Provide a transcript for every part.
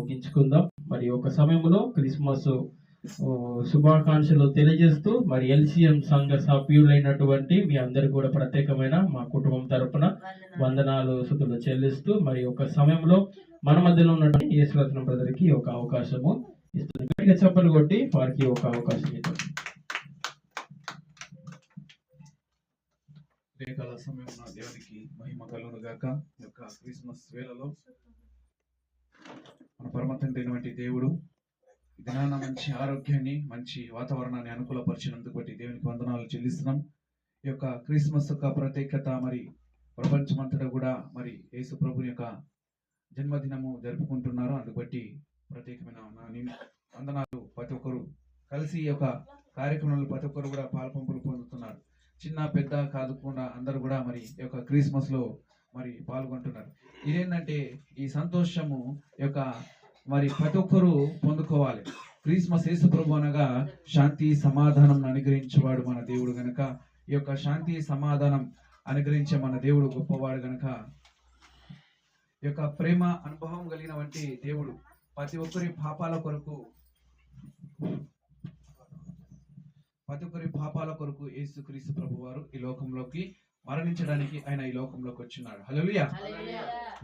ముగించుకుందాం. మరి ఒక సమయంలో క్రిస్మస్ శుభాకాంక్షలు తెలియజేస్తూ మరి ఎల్సిఎం సంఘ సభ్యులైనటువంటి మీ అందరు కూడా ప్రత్యేకమైన మా కుటుంబం తరపున వందనాలు స్తుతులు చెల్లిస్తూ మరి ఒక సమయంలో మన మధ్యలో ఉన్నటువంటి యేసురత్నం బ్రదర్కి ఒక అవకాశము ఇస్తుంది. గట్టిగా చప్పలు కొట్టి వారికి ఒక అవకాశం ఇస్తుంది. ఉదయకాల సమయంలో దేవునికి మహిమ కలుగును గాక. యొక్క క్రిస్మస్ వేళలో మన పరమ తండ్రి అయినటువంటి దేవుడు దినాన మంచి ఆరోగ్యాన్ని, మంచి వాతావరణాన్ని అనుకూలపరిచినందుకు బట్టి దేవునికి వందనాలు చెల్లిస్తున్నాం. ఈ యొక్క క్రిస్మస్ యొక్క ప్రత్యేకత మరి ప్రపంచమంతటా కూడా మరి యేసు ప్రభుని యొక్క జన్మదినము జరుపుకుంటున్నారు. అందుబట్టి ప్రత్యేకమైన వందనాలు. ప్రతి ఒక్కరు కలిసి ఈ యొక్క కార్యక్రమంలో ప్రతి ఒక్కరు కూడా పాల్పంపులు పొందుతున్నారు. చిన్న పెద్ద కాదుకుండా అందరూ కూడా మరి ఈ యొక్క క్రిస్మస్ లో మరి పాల్గొంటున్నారు. ఇదేంటంటే ఈ సంతోషము యొక్క మరి ప్రతి ఒక్కరూ పొందుకోవాలి. క్రిస్మస్ యేసు ప్రభు అనగా శాంతి సమాధానం అనుగ్రహించేవాడు మన దేవుడు గనక, ఈ యొక్క శాంతి సమాధానం అనుగ్రహించే మన దేవుడు గొప్పవాడు గనక, ఈ యొక్క ప్రేమ అనుభవం కలిగిన వంటి దేవుడు ప్రతి ఒక్కరి పాపాల కొరకు యేసుక్రీస్తు ప్రభు వారు ఈ లోకంలోకి మరణించడానికి ఆయన ఈ లోకంలోకి వచ్చిన్నాడు. హల్లెలూయా.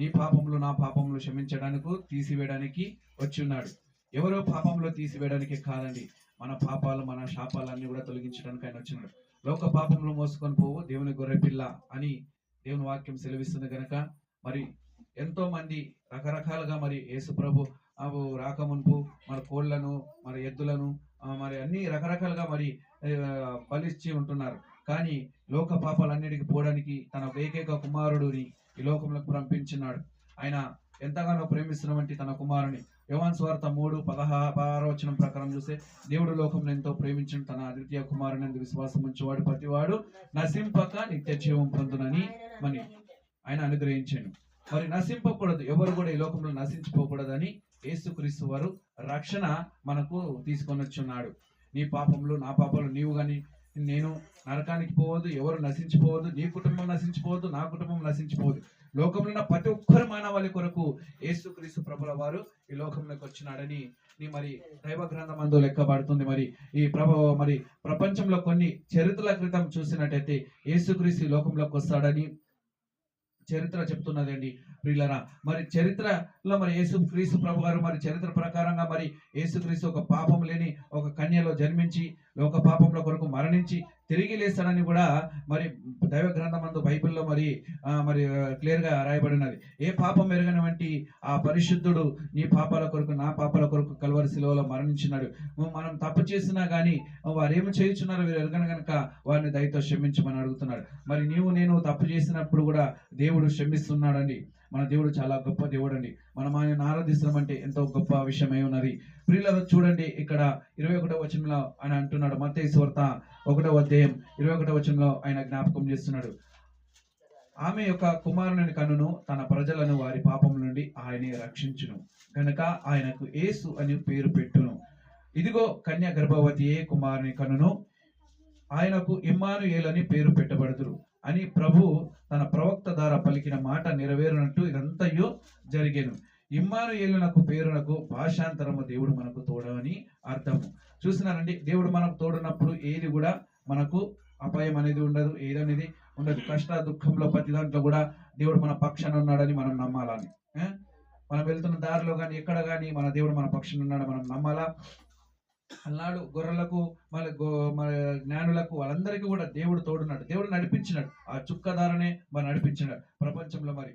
నీ పాపములు నా పాపములు క్షమించడానికి తీసివేయడానికి వచ్చిన్నాడు. ఎవరో పాపంలో తీసివేయడానికి కాదండి, మన పాపాలు మన శాపాలన్నీ కూడా తొలగించడానికి ఆయన వచ్చినాడు. లోక పాపంలో మోసుకొని పోవు దేవుని గొర్రె పిల్ల అని దేవుని వాక్యం సెలవిస్తుంది కనుక మరి ఎంతో మంది రకరకాలుగా మరి యేసు ప్రభు రాకమునుపు మన కోళ్లను మరి ఎద్దులను మరి అన్ని రకరకాలుగా మరి బలిచ్చి ఉంటున్నారు. కానీ లోక పాపాలన్నిటికి పోవడానికి తన ఏకైక కుమారుడిని ఈ లోకంలోకి పంపించినాడు. ఆయన ఎంతగానో ప్రేమిస్తున్నటువంటి తన కుమారుని యోహాను సువార్త 3:16 ప్రకారం చూస్తే దేవుడు లోకంలో ఎంతో ప్రేమించిన తన అద్వితీయ కుమారుని యందు విశ్వాసం ఉంచేవాడు ప్రతివాడు నశింపక నిత్య జీవం పొందునని మరి ఆయన అనుగ్రహించాడు. మరి నశింపకూడదు, ఎవరు కూడా ఈ లోకంలో నశించిపోకూడదని యేసుక్రీస్తు వారు రక్షణ మనకు తీసుకొని వచ్చున్నాడు. నీ పాపములు నా పాపాలు నీవు కానీ నేను నరకానికి పోవద్దు, ఎవరు నశించిపోవద్దు, నీ కుటుంబం నశించిపోవద్దు, నా కుటుంబం నశించిపోవద్దు. లోకంలో ఉన్న ప్రతి ఒక్కరు మానవాళి కొరకు యేసుక్రీస్తు ప్రభుల వారు ఈ లోకంలోకి వచ్చినాడని మరి దైవ గ్రంథమందు లెక్కబడుతుంది. మరి ఈ మరి ప్రపంచంలో కొన్ని చరిత్రల క్రితం చూసినట్టయితే యేసుక్రీస్తు ఈ లోకంలోకి వస్తాడని చరిత్ర చెప్తున్నదండి ప్రియులారా. మరి చరిత్రలో మరి యేసుక్రీస్తు ప్రభు గారు మరి చరిత్ర ప్రకారంగా మరి యేసుక్రీస్తు ఒక పాపం లేని ఒక కన్యలో జన్మించి లోక పాపంలో కొరకు మరణించి తిరిగి లేస్తాడని కూడా మరి దైవ గ్రంథమందు బైబిల్లో మరి క్లియర్ గా రాయబడినది. ఏ పాపం ఎరగనటువంటి ఆ పరిశుద్ధుడు నీ పాపాల కొరకు నా పాపాల కొరకు కల్వరి శిలువలో మరణించినాడు. మనం తప్పు చేసినా గానీ వారు ఏమి చేయుచున్నారో వీరు ఎరగను గనక వారిని దయతో క్షమించమని అడుగుతున్నాడు. మరి నేను తప్పు చేసినప్పుడు కూడా దేవుడు క్షమిస్తున్నాడండి. మన దేవుడు చాలా గొప్ప దేవుడు అండి. మనం ఆయన ఆరాధిస్తున్నామంటే ఎంతో గొప్ప విషయమై ఉన్నది. ప్రియులను చూడండి, ఇక్కడ 21వ వచనంలో ఆయన అంటున్నాడు. మత్తయి సువార్త 1వ అధ్యాయం 21వ వచనంలో ఆయన జ్ఞాపకం చేస్తున్నాడు. ఆమె యొక్క కుమారుని కనును తన ప్రజలను వారి పాపం నుండి ఆయనే రక్షించును కనుక ఆయనకు యేసు అని పేరు పెట్టును. ఇదిగో కన్య గర్భవతియే కుమారుని కనును ఆయనకు ఇమ్మానుయేలు అని పేరు పెట్టబడుదురు అని ప్రభు తన ప్రవక్త ద్వారా పలికిన మాట నెరవేరునట్టు ఇదంతయో జరిగేను. ఇమ్మానుయేలునకు పేరునకు భాషాంతరము దేవుడు మనకు తోడని అర్థము. చూస్తున్నారండి, దేవుడు మనకు తోడున్నప్పుడు ఏది కూడా మనకు అపాయం అనేది ఉండదు, ఏదనేది ఉండదు. కష్ట దుఃఖంలో ప్రతి దాంట్లో కూడా దేవుడు మన పక్షాన ఉన్నాడని మనం నమ్మాలని. మనం వెళ్తున్న దారిలో కానీ ఎక్కడ కానీ మన దేవుడు మన పక్షాన ఉన్నాడు మనం నమ్మాలా. అన్నాడు గొర్రెలకు మరి జ్ఞానులకు వాళ్ళందరికీ కూడా దేవుడు తోడున్నాడు, దేవుడు నడిపించినాడు. ఆ చుక్క ద్వారానే మరి నడిపించినాడు ప్రపంచంలో. మరి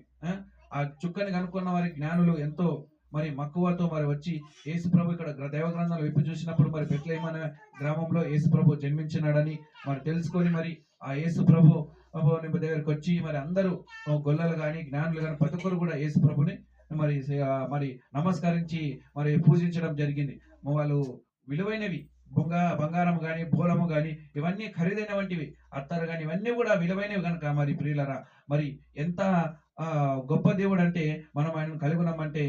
ఆ చుక్కని కనుక్కున్న వారి జ్ఞానులు ఎంతో మరి మక్కువతో మరి వచ్చి యేసు ప్రభు ఇక్కడ దైవ గ్రంథాలు విప్పి చూసినప్పుడు మరి బెత్లెహేము అనే గ్రామంలో యేసు ప్రభు జన్మించినాడని మరి తెలుసుకొని మరి ఆ యేసు ప్రభు దగ్గరికి వచ్చి మరి అందరూ గొల్లలు కానీ జ్ఞానులు కానీ ప్రతి ఒక్కరు కూడా యేసు ప్రభుని మరి నమస్కరించి మరి పూజించడం జరిగింది. వాళ్ళు విలువైనవి బంగారం కానీ బోలము కానీ ఇవన్నీ ఖరీదైన వంటివి, అత్తరు కానీ ఇవన్నీ కూడా విలువైనవి కనుక మరి ప్రియులరా మరి ఎంత గొప్ప దేవుడు అంటే మనం ఆయన కలిగి ఉన్నామంటే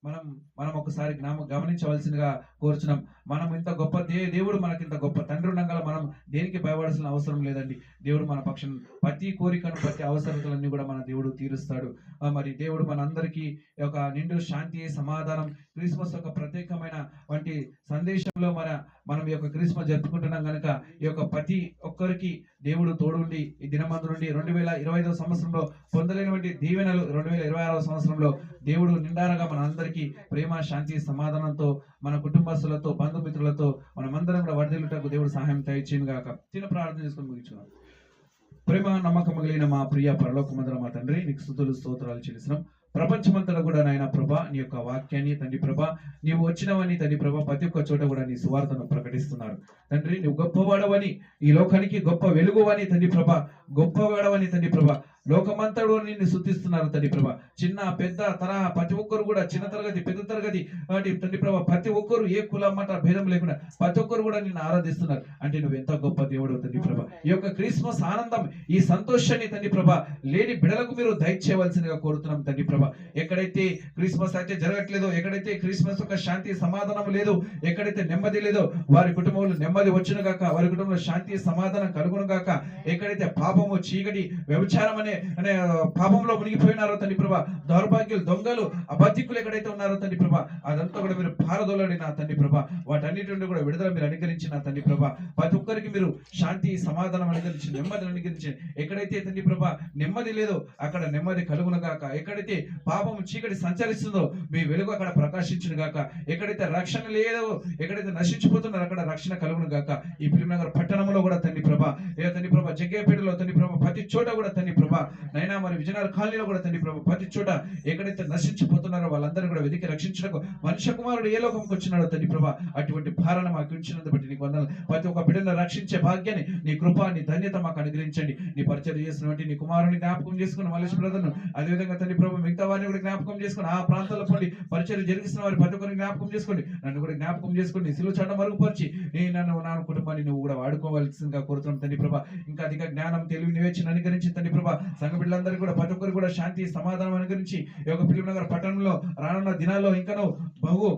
మనం ఒకసారి గమనించవలసిందిగా కోరుచున్నాం. మనం ఇంత గొప్ప దేవుడు మనకి ఇంత గొప్ప తండ్రి ఉండగా మనం దేనికి భయపడాల్సిన అవసరం లేదండి. దేవుడు మన పక్షం ప్రతి కోరికను ప్రతి అవసరతలన్నీ కూడా మన దేవుడు తీరుస్తాడు. మరి దేవుడు మనందరికీ ఒక నిండు శాంతి సమాధానం క్రిస్మస్ ఒక ప్రత్యేకమైన వంటి సందేశంలో మనం ఈ యొక్క క్రిస్మస్ జరుపుకుంటున్నాం కనుక ఈ యొక్క ప్రతి ఒక్కరికి దేవుడు తోడుండి ఈ దినమందు నుండి 2025వ సంవత్సరంలో పొందలేనటువంటి దీవెనలు 2026వ సంవత్సరంలో దేవుడు నిండారగా మన అందరికీ ప్రేమ శాంతి సమాధానంతో మన కుటుంబస్తులతో బంధుమిత్రులతో మనమందరం కూడా వర్ధిల్లుటకు దేవుడు సహాయం దయచేయును గాక. చిన్న ప్రార్థన చేసుకొని ముగించుకున్నాం. ప్రేమ నమ్మకం కలిగిన మా ప్రియ పరలోకమందున మా తండ్రి, నీకు స్తుతులు స్తోత్రాలు చెల్లిస్తున్నాం. ప్రపంచమంతటా కూడా నాయన ప్రభా నీ యొక్క వాక్యాన్ని తండ్రి ప్రభా నీవు వచ్చినవని తండ్రి ప్రభా ప్రతి ఒక్క చోట కూడా నీ సువార్తను ప్రకటిస్తున్నారు తండ్రి. నువ్వు గొప్పవాడవని, ఈ లోకానికి గొప్ప వెలుగువని తండ్రి ప్రభా, గొప్పవాడవని తండ్రి ప్రభా, లోకమంతడు నిన్ను స్తుతిస్తున్నారు తండ్రి ప్రభా. చిన్న పెద్ద తరహా ప్రతి ఒక్కరు కూడా, చిన్న తరగతి పెద్ద తరగతి తండ్రి ప్రభా, ప్రతి ఒక్కరు ఏ కులమట భేదం లేకుండా ప్రతి ఒక్కరు కూడా నిన్ను ఆరాధిస్తున్నారు. అంటే నువ్వు ఎంత గొప్ప దేవుడు తండ్రి ప్రభా. ఈ యొక్క క్రిస్మస్ ఆనందం, ఈ సంతోషాన్ని తండ్రి ప్రభా లేని బిడలకు మీరు దయచేయవలసిందిగా కోరుతున్నాం తండ్రి ప్రభా. ఎక్కడైతే క్రిస్మస్ అయితే జరగట్లేదో, ఎక్కడైతే క్రిస్మస్ యొక్క శాంతి సమాధానం లేదు, ఎక్కడైతే నెమ్మది లేదో వారి కుటుంబంలో నెమ్మది వచ్చును గాక, వారి కుటుంబంలో శాంతి సమాధానం కలుగును గాక. ఎక్కడైతే పాపము చీకటి వ్యభిచారం అనే పాపంలో మునిగిపోయినారో తండ్రి ప్రభా, దౌర్భాగ్యులు దొంగలు అబద్ధికులు ఎక్కడైతే ఉన్నారో తండ్రి ప్రభా, అదంతా కూడా మీరు పారదోలండి నా తండ్రి ప్రభా. వాటన్నిటి నుండి కూడా విడుదల మీరు అనుగ్రహించి నా తండ్రి ప్రభా. ప్రతి ఒక్కరికి మీరు శాంతి సమాధానం అనుగ్రహించి నెమ్మది అనుగ్రహించి, ఎక్కడైతే తండ్రి ప్రభా నెమ్మది లేదో అక్కడ నెమ్మది కలుగును గాక. ఎక్కడైతే పాపము చీకటి సంచరిస్తుందో మీ వెలుగు అక్కడ ప్రకాశించును గాక. ఎక్కడైతే రక్షణ లేదో, ఎక్కడైతే నశించిపోతున్నారో అక్కడ రక్షణ కలుగును గాక. ఈ ఫిలింనగర్ పట్టణంలో కూడా తండ్రి ప్రభా, తండ్రి ప్రభా జగ్గేపేటలో తండ్రి ప్రభా ప్రతి చోట కూడా తండ్రి ప్రభా నైనా, మరి విజయనగర కాలనీలో కూడా తండ్రి ప్రభా ప్రతి చోట ఎక్కడైతే నశించిపోతున్నారో వాళ్ళందరూ కూడా వెతికి రక్షించడానికి మనుష్య కుమారుడు ఏ లోకంకి వచ్చినాడో తండ్రి ప్రభా, అటువంటి భారణ మాకు ఉంచినందు బట్టి నీకు వందనాలు. ప్రతి ఒక్క బిడ్డను రక్షించే భాగ్యాన్ని, నీ కృప, నీ ధన్యత మాకు అనుగ్రహించండి. నీ పరిచయం చేసినటువంటి నీ కుమారుని జ్ఞాపకం చేసుకుని మల్లేష్ బ్రదర్ను, అదేవిధంగా తండ్రి ప్రభా మిగతా వారిని కూడా జ్ఞాపకం చేసుకుని, ఆ ప్రాంతాల్లో పండి పరిచయం జరిగిస్తున్న వారి ప్రతి ఒక్కరిని జ్ఞాపకం చేసుకోండి. నన్ను కూడా జ్ఞాపకం చేసుకోండి. సిలువ చట్టం మరుగుపరిచి నన్ను నా కుటుంబాన్ని నువ్వు కూడా వాడుకోవాల్సిందిగా కోరుతున్నాం తండ్రి ప్రభా. ఇంకా అధిక జ్ఞానం తెలివి నివేచన అనుగ్రహించి తండ్రి ప్రభా, సంఘ బిడ్డలందరికీ కూడా ప్రతి ఒక్కరు కూడా శాంతి సమాధానం అనుగ్రహించి ఈ యొక్క ఫిలింనగర్ పట్టణంలో రానున్న దినాల్లో ఇంకనూ బహు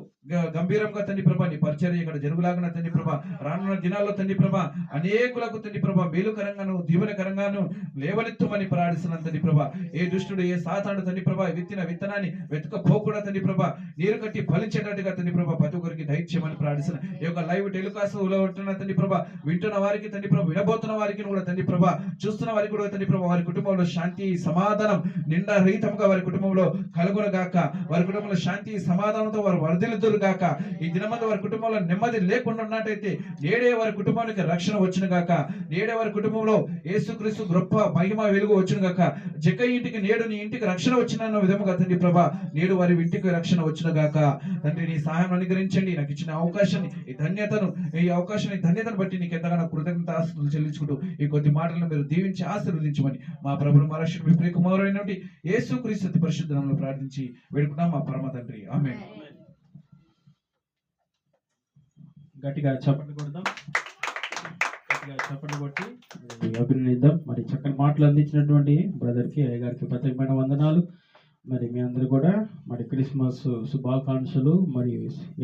గంభీరంగా తండ్రి ప్రభా నీ పరిచర్య ఇక్కడ జరుగులాగిన తండ్రి ప్రభా, రానున్న దినాల్లో తండ్రి ప్రభా అనేకులకు తండ్రి ప్రభా మేలుకరంగాను దీవెనకరంగాను లేవనెత్తుమని ప్రార్థిస్తున్నాను తండ్రి ప్రభా. ఏ దుష్టుడు ఏ సాతాను తండ్రి ప్రభా విత్తిన విత్తనాన్ని వెతుకపోకుండా తండ్రి ప్రభా నీరు కట్టి ఫలించేటట్టుగా తండ్రి ప్రభా ప్రతి ఒక్కరికి దయచేయమని ప్రార్థిస్తున్నాను. ఈ యొక్క లైవ్ టెలికాస్ట్ లో ఉంటున్న తండ్రి ప్రభా, వింటున్న వారికి తండ్రి ప్రభా, వినబోతున్న వారికి కూడా తండ్రి ప్రభా, చూస్తున్న వారికి కూడా తండ్రి ప్రభా వారి కుటుంబంలో శాంతి సమాధానం నిండా రహితంగా వారి కుటుంబంలో కలుగును గాక. వారి కుటుంబంలో శాంతి సమాధానంతో వారు వర్ధిల్లుదురు గాక. ఈ దినమందు వారి కుటుంబంలో నెమ్మది లేకుండా ఉన్నట్టయితే నేడే వారి కుటుంబానికి రక్షణ వచ్చును గాక. నేడే వారి కుటుంబంలో యేసుక్రీస్తు గొప్ప మహిమ వెలుగు వచ్చును గాక. జక్కయ్య ఇంటికి నేడు నీ ఇంటికి రక్షణ వచ్చిన విధముగా తండ్రి ప్రభా నేడు వారి ఇంటికి రక్షణ వచ్చును గాక. తండ్రి నీ సహాయం అనుగ్రహించండి. నాకు ఇచ్చిన అవకాశాన్ని, ఈ అవకాశాన్ని ధన్యతను బట్టి నీకు ఎంతగానో కృతజ్ఞతాస్తుతులు చెల్లించుకుంటూ ఈ కొద్ది మాటలను మీరు దీవించి ఆశీర్వదించమని మా ప్రభువు మా రక్షకుడు మీ ప్రియ కుమారుడైనటువంటి యేసుక్రీస్తు పరిశుద్ధ నామములో ప్రార్థించి వేడుకున్నాం మా పరమ తండ్రి, ఆమేన్. గట్టిగా చప్పట్లు కొడదాం. గట్టిగా చప్పట్లు కొట్టి అభినందిద్దాం. మరి చక్కని మాటలు అందించినటువంటి బ్రదర్కి, అయ్య గారికి ప్రత్యేకమైన వందనాలు. మరి మీ అందరూ కూడా మరి క్రిస్మస్ శుభాకాంక్షలు మరి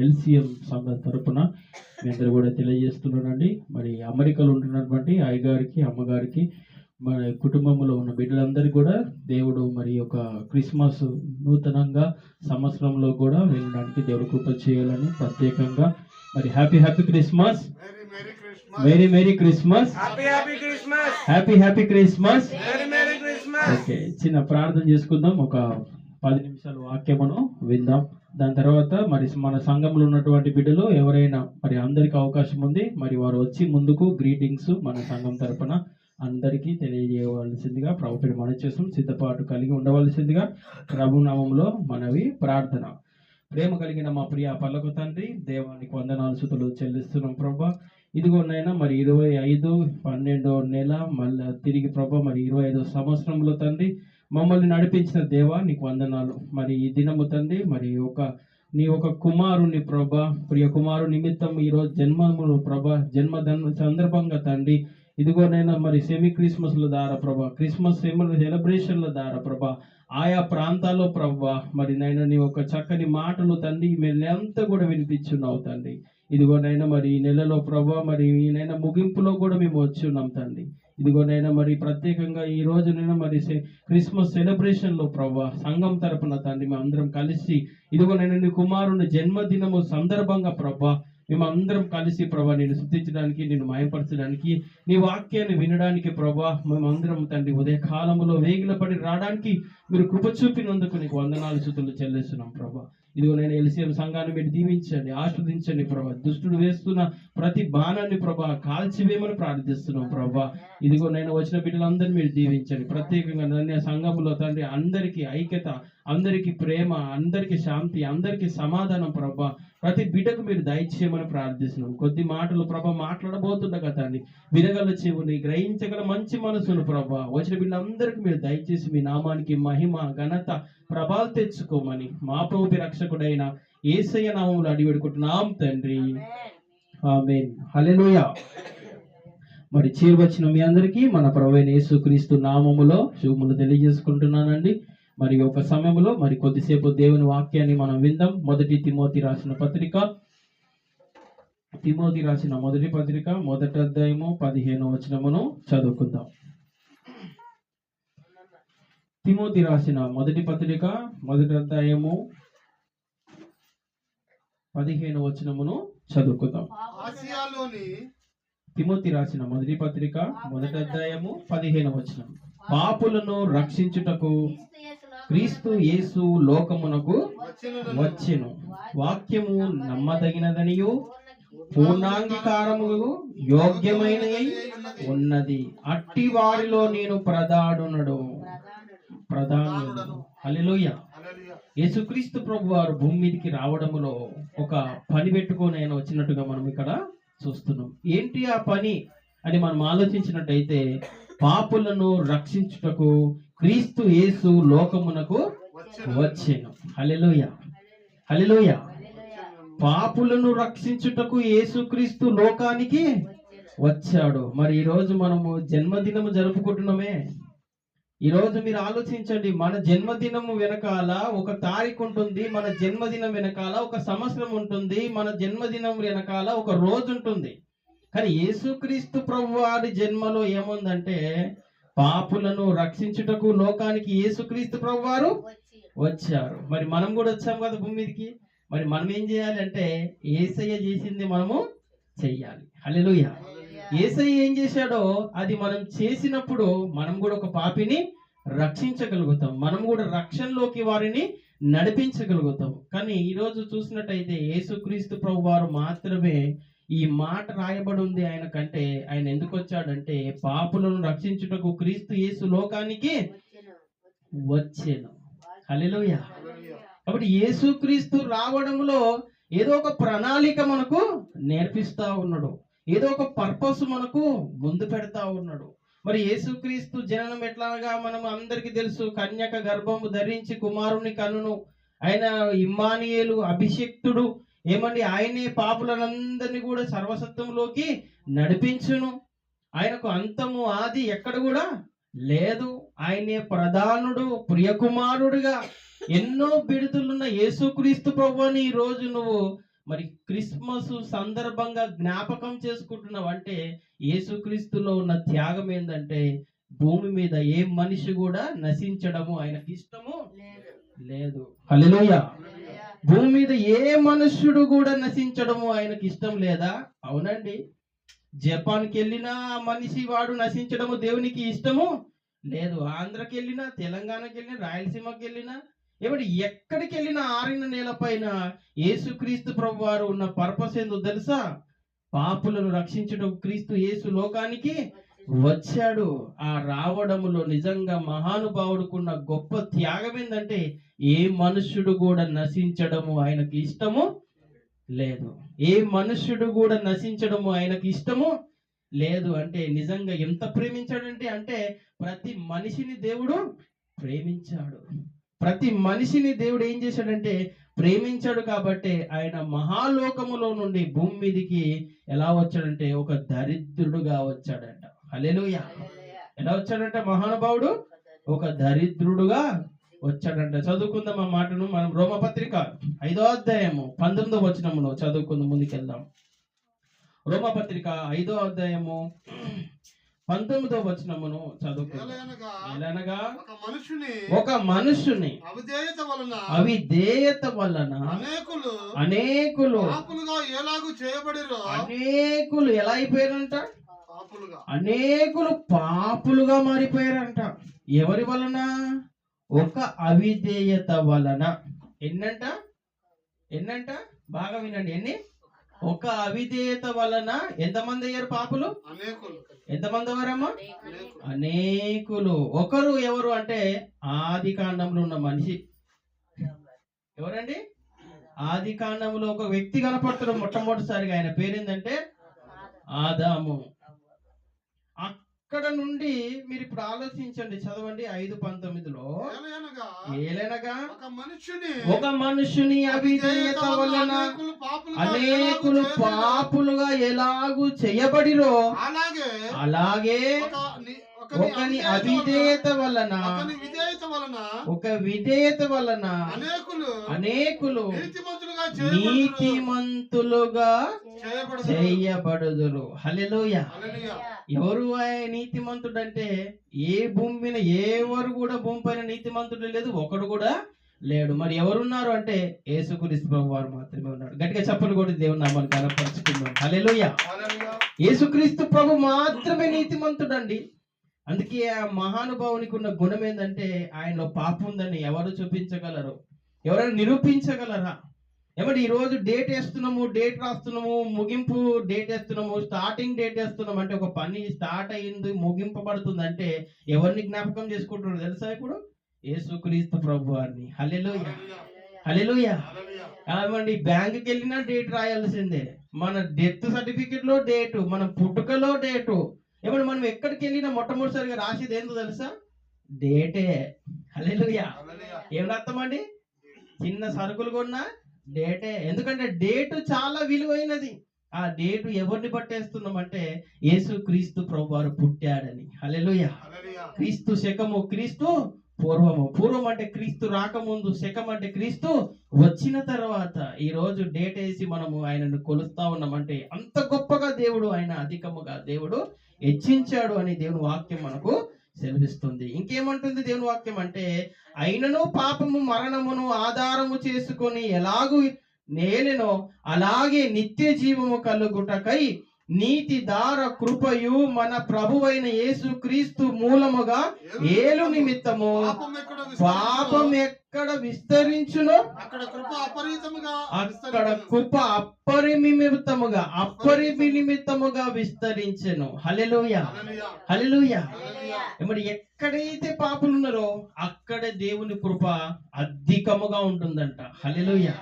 ఎల్సిఎం సంఘం తరపున మీ అందరూ కూడా తెలియజేస్తున్నానండి. మరి అమెరికాలో ఉంటున్నటువంటి అయ్య గారికి, అమ్మగారికి, మరి కుటుంబంలో ఉన్న బిడ్డలందరికీ కూడా దేవుడు మరి ఒక క్రిస్మస్ నూతనంగా సంవత్సరంలో కూడా వెళ్ళడానికి దేవుడు కృప చేయాలని ప్రత్యేకంగా మరి happy Christmas, merry Christmas, happy Christmas. Okay, చిన్న ప్రార్థన చేసుకుందాం. ఒక 10 నిమిషాలు వాక్యమును విందాం. దాని తర్వాత మరి మన సంఘంలో ఉన్నటువంటి బిడ్డలు ఎవరైనా మరి అందరికి అవకాశం ఉంది, మరి వారు వచ్చి ముందుకు గ్రీటింగ్స్ మన సంఘం తరపున అందరికీ తెలియజేయవలసిందిగా ప్రభుత్వం మనవి చేస్తాం. సిద్ధపాటు కలిగి ఉండవలసిందిగా ప్రభు నామములో మనవి ప్రార్థన. ప్రేమ కలిగిన మా ప్రియ పల్లకు తండ్రి, దేవానికి వందనాలు స్తుతులు చెల్లిస్తున్నాం ప్రభా. ఇదిగోనైనా మరి 25/12 నెల మళ్ళీ తిరిగి ప్రభా మరి 25వ సంవత్సరంలో తండ్రి మమ్మల్ని నడిపించిన దేవా నీకు వందనాలు. మరి ఈ దినము తండ్రి మరి నీ ఒక కుమారుని ప్రభా, ప్రియ కుమారు నిమిత్తం ఈరోజు జన్మములు ప్రభా, జన్మదిన సందర్భంగా తండ్రి ఇదిగోనైనా మరి సెమీ క్రిస్మస్ల ద్వారా ప్రభా, క్రిస్మస్ సెలబ్రేషన్ల ద్వారా ప్రభా, ఆయా ప్రాంతాల్లో ప్రభా మరి నైనా నీ ఒక చక్కని మాటలు తండ్రి మేమంతా కూడా వినిపించున్నావు తండ్రి. ఇదిగోనైనా మరి ఈ నెలలో ప్రభా మరి ఈయనైనా ముగింపులో కూడా మేము వచ్చి ఉన్నాం తండ్రి. ఇదిగోనైనా మరి ప్రత్యేకంగా ఈ రోజునైనా మరి క్రిస్మస్ సెలబ్రేషన్ లో ప్రభా సంఘం తరపున తండ్రి మేము అందరం కలిసి ఇదిగోనైనా నీ కుమారుని జన్మదినము సందర్భంగా ప్రభా మేము అందరం కలిసి ప్రభా నేను స్తుతించడానికి, నేను మయపరచడానికి, నీ వాక్యాన్ని వినడానికి ప్రభా మేమందరం తండ్రి ఉదయ కాలంలో వేగిలపడి రావడానికి మీరు కృప చూపినందుకు నీకు వందనాలు స్తుతులు చెల్లిస్తున్నాం ప్రభా. ఇదిగో నేను ఎల్సీఎం సంఘాన్ని మీరు దీవించండి, ఆస్వాదించండి ప్రభా. దుష్టుడు వేస్తున్న ప్రతి బాణాన్ని ప్రభా కాల్చివేయమని ప్రార్థిస్తున్నాం ప్రభా. ఇదిగో నేను వచ్చిన బిడ్డలందరినీ మీరు దీవించండి. ప్రత్యేకంగా నన్ను సంఘంలో తండ్రి అందరికీ ఐక్యత, అందరికీ ప్రేమ, అందరికీ శాంతి, అందరికీ సమాధానం ప్రభా ప్రతి బిడ్డకు మీరు దయచేయమని ప్రార్థిస్తున్నాం. కొద్ది మాటలు ప్రభా మాట్లాడబోతుండగా తండ్రి వినగల చెవుని, గ్రహించగల మంచి మనసును ప్రభా వచ్చిన బిడ్డలందరికీ మీరు దయచేసి మీ నామానికి మహిమ, ఘనత, ప్రభావం తెచ్చుకోమని మా ప్రభువు రక్షకుడైన యేసయ్య నామములో అడిగి వేడుకుంటున్నాం తండ్రి, ఆమేన్. హల్లెలూయా. మరి చేరువచ్చిన మీ అందరికీ మన ప్రభువైన యేసుక్రీస్తు నామములో శుభములు తెలియజేసుకుంటున్నానండి. మరి ఒక సమయంలో మరి కొద్దిసేపు దేవుని వాక్యాన్ని మనం విందాం. మొదటి తిమోతి రాసిన పత్రిక, తిమోతి రాసిన మొదటి పత్రిక 1వ అధ్యాయము 15వ వచనమును చదువుకుందాం. తిమోతి రాసిన మొదటి పత్రిక 1వ అధ్యాయము 15వ వచనమును చదువుకుందాం. తిమోతి రాసిన మొదటి పత్రిక 1వ అధ్యాయము 15వ వచనం. పాపులను రక్షించుటకు క్రీస్తు యేసు లోకమునకు వచ్చెను. వాక్యము నమ్మదగినదనియు పూర్ణాంగీకారము యోగ్యమైనది ఉన్నది. అట్టి వారిలో నేను ప్రధానుడు. హల్లెలూయా. యేసుక్రీస్తు ప్రభు వారు భూమి మీదకి రావడములో ఒక పని పెట్టుకొని ఆయన వచ్చినట్టుగా మనం ఇక్కడ చూస్తున్నాం. ఏంటి ఆ పని అని మనం ఆలోచించినట్టయితే, పాపులను రక్షించుటకు క్రీస్తు యేసు లోకమునకు వచ్చెను. హల్లెలూయా, హల్లెలూయా. పాపులను రక్షించుటకు యేసుక్రీస్తు లోకానికి వచ్చాడు. మరి ఈ రోజు మనము జన్మదినము జరుపుకుంటున్నామే. ఈ రోజు మీరు ఆలోచించండి, మన జన్మదినము వెనకాల ఒక తారీఖు ఉంటుంది, మన జన్మదినం వెనకాల ఒక సంవత్సరం ఉంటుంది, మన జన్మదినం వెనకాల ఒక రోజు ఉంటుంది. కానీ యేసుక్రీస్తు ప్రభు వారి జన్మలో ఏముందంటే, పాపులను రక్షించుటకు లోకానికి యేసుక్రీస్తు ప్రభు వారు వచ్చారు. మరి మనం కూడా వచ్చాం కదా భూమి మీదకి. మరి మనం ఏం చేయాలి అంటే, యేసయ్య చేసింది మనము చెయ్యాలి. హల్లెలూయా. యేసయ్య ఏం చేశాడో అది మనం చేసినప్పుడు మనం కూడా ఒక పాపిని రక్షించగలుగుతాం, మనం కూడా రక్షణలోకి వారిని నడిపించగలుగుతాం. కానీ ఈరోజు చూసినట్టయితే యేసుక్రీస్తు ప్రభు వారు మాత్రమే ఈ మాట రాయబడి ఉంది ఆయన కంటే. ఆయన ఎందుకు వచ్చాడంటే, పాపులను రక్షించుటకు క్రీస్తు యేసు లోకానికి వచ్చెను. హల్లెలూయా. కాబట్టి యేసుక్రీస్తు రావడంలో ఏదో ఒక ప్రణాళిక మనకు నేర్పిస్తా ఉన్నాడు, ఏదో ఒక పర్పస్ మనకు ముందు పెడతా ఉన్నాడు. మరి యేసుక్రీస్తు జననం ఎట్లాగా మనం అందరికీ తెలుసు. కన్యక గర్భము ధరించి కుమారుని కనును. ఆయన ఇమ్మానుయేలు, అభిషిక్తుడు. ఏమండి, ఆయనే పాపులందరినీ కూడా సర్వసత్వంలోకి నడిపించును. ఆయనకు అంతము ఆది ఎక్కడ కూడా లేదు. ఆయనే ప్రధానుడు, ప్రియకుమారుడుగా ఎన్నో బిడుదలున్న యేసుక్రీస్తు ప్రభువుని ఈ రోజు నువ్వు మరి క్రిస్మస్ సందర్భంగా జ్ఞాపకం చేసుకుంటున్నావు అంటే, యేసుక్రీస్తులో ఉన్న త్యాగం ఏంటంటే, భూమి మీద ఏ మనిషి కూడా నశించడము ఆయనకి ఇష్టము లేదు. హల్లెలూయా. భూమి మీద ఏ మనుష్యుడు కూడా నశించడము ఆయనకి ఇష్టం లేదా? అవునండి. జపాన్కి వెళ్ళినా మనిషి వాడు నశించడము దేవునికి ఇష్టము లేదు. ఆంధ్రకి వెళ్ళినా, తెలంగాణకి వెళ్ళినా, రాయలసీమకి వెళ్ళినా, ఏమంటే ఎక్కడికి వెళ్ళినా ఆరిన నేల పైన యేసుక్రీస్తు ప్రభు వారు ఉన్న పర్పస్ ఏందో తెలుసా? పాపులను రక్షించడం క్రీస్తు యేసు లోకానికి వచ్చాడు. ఆ రావడములో నిజంగా మహానుభావుడుకున్న గొప్ప త్యాగం ఏంటంటే, ఏ మనుష్యుడు కూడా నశించడము ఆయనకి ఇష్టము లేదు. ఏ మనుష్యుడు కూడా నశించడము ఆయనకి ఇష్టము లేదు. అంటే నిజంగా ఎంత ప్రేమించాడంటే, అంటే ప్రతి మనిషిని దేవుడు ప్రేమించాడు. ప్రతి మనిషిని దేవుడు ఏం చేశాడంటే ప్రేమించాడు. కాబట్టి ఆయన మహాలోకములో నుండి భూమి మీదికి ఎలా వచ్చాడంటే ఒక దరిద్రుడుగా వచ్చాడంట. హల్లెలూయా. ఎలా వచ్చాడంట మహానుభావుడు? ఒక దరిద్రుడుగా వచ్చాడంట. చదువుకుందాం ఆ మాటను మనం. రోమపత్రిక 5వ అధ్యాయము 19వ వచనములో చదువుకుందాం, ముందుకెళ్దాం. రోమపత్రిక 5వ అధ్యాయము 19వ వచనమును చదువుకుందాం. ఎలానగా ఒక మనుషుని అవిధేయత వలన అనేకులు ఎలా అయిపోయారంట? అనేకులు పాపులుగా మారిపోయారంట. ఎవరి వలన? ఒక అవిధేయత వలన. ఎన్నంట? బాగా వినండి. ఎన్ని? ఒక అవిధేయత వలన ఎంతమంది అయ్యారు పాపులు? ఎంతమంది అవ్వరమ్మా? అనేకులు. ఒకరు ఎవరు అంటే ఆది కాండంలో ఉన్న మనిషి. ఎవరండి? ఆది కాండంలో ఒక వ్యక్తి కనపడుతున్నాడు మొట్టమొదటిసారిగా. ఆయన పేరేందంటే ఆదాము. అక్కడ నుండి మీరు ఇప్పుడు ఆలోచించండి, చదవండి 5:19లో. ఏలనగా ఒక మనుషుని అవిధేయత వలన అనేకులు పాపులుగా ఎలాగూ చేయబడిరో అలాగే ఒకని అవిధేయత వలన ఒక విధేయత వలన అనేకులు నీతిమంతులుగా చేయబడుదురు. హల్లెలూయా. ఎవరు నీతిమంతుడు అంటే? ఏ భూమి మీద ఎవరు కూడా భూమి పైన నీతిమంతుడు లేదు, ఒకడు కూడా లేడు. మరి ఎవరున్నారు అంటే యేసుక్రీస్తు ప్రభు వారు మాత్రమే ఉన్నాడు. గట్టిగా చప్పలు కొట్టి దేవుని నామాన్ని కనపరుచుకుందాం. హల్లెలూయా. యేసుక్రీస్తు ప్రభు మాత్రమే నీతిమంతుడు అండి. అందుకే ఆ మహానుభావునికి ఉన్న గుణం ఏంటంటే ఆయనలో పాపం ఉందని ఎవరు చూపించగలరు? ఎవరైనా నిరూపించగలరా? ఏమంటే ఈ రోజు డేట్ వేస్తున్నాము, డేట్ రాస్తున్నాము, ముగింపు డేట్ వేస్తున్నాము, స్టార్టింగ్ డేట్ వేస్తున్నాము అంటే ఒక పని స్టార్ట్ అయింది, ముగింపబడుతుంది అంటే ఎవరిని జ్ఞాపకం చేసుకుంటున్నారు తెలుసా? ఇప్పుడు యేసుక్రీస్తు ప్రభు వారిని. హల్లెలూయా. హల్లెలూయా. ఏమండి బ్యాంకుకి వెళ్ళినా డేట్ రాయాల్సిందే. మన డెత్ సర్టిఫికెట్ లో డేటు, మన పుట్టుకలో డేటు. ఏమంటే మనం ఎక్కడికి వెళ్ళినా మొట్టమొదటిసారిగా రాసేది ఏంటో తెలుసా? డేటే. హల్లెలూయా. ఏం అర్థమండి? చిన్న సరుకులు కొన్నా డేటే. ఎందుకంటే డేటు చాలా విలువైనది. ఆ డేటు ఎవరిని పట్టేస్తున్నాం అంటే యేసు క్రీస్తు ప్రభు వారు పుట్టాడని. హల్లెలూయా. క్రీస్తు శకము, క్రీస్తు పూర్వము. పూర్వం అంటే క్రీస్తు రాకముందు, శకం అంటే క్రీస్తు వచ్చిన తర్వాత. ఈ రోజు డేట్ వేసి మనము ఆయనను కొలుస్తా ఉన్నామంటే అంత గొప్పగా దేవుడు, ఆయన అధికముగా దేవుడు హెచ్చించాడు అని దేవుని వాక్యం మనకు సెలవిస్తుంది. ఇంకేమంటుంది దేవుని వాక్యం అంటే, అయినను పాపము మరణమును ఆధారము చేసుకొని ఎలాగూ నేలెనో అలాగే నిత్య జీవము కలుగుటకై నీతి దార కృపయు మన ప్రభువైన యేసు క్రీస్తు మూలముగా ఏలు నిమిత్తము పాపం ఎక్కడ విస్తరించునో అక్కడ కృప అపరిమితముగా విస్తరించెను. హల్లెలూయా. హల్లెలూయా. మరి ఎక్కడైతే పాపులు ఉన్నారో అక్కడే దేవుని కృప అధికముగా ఉంటుందంట. హల్లెలూయా.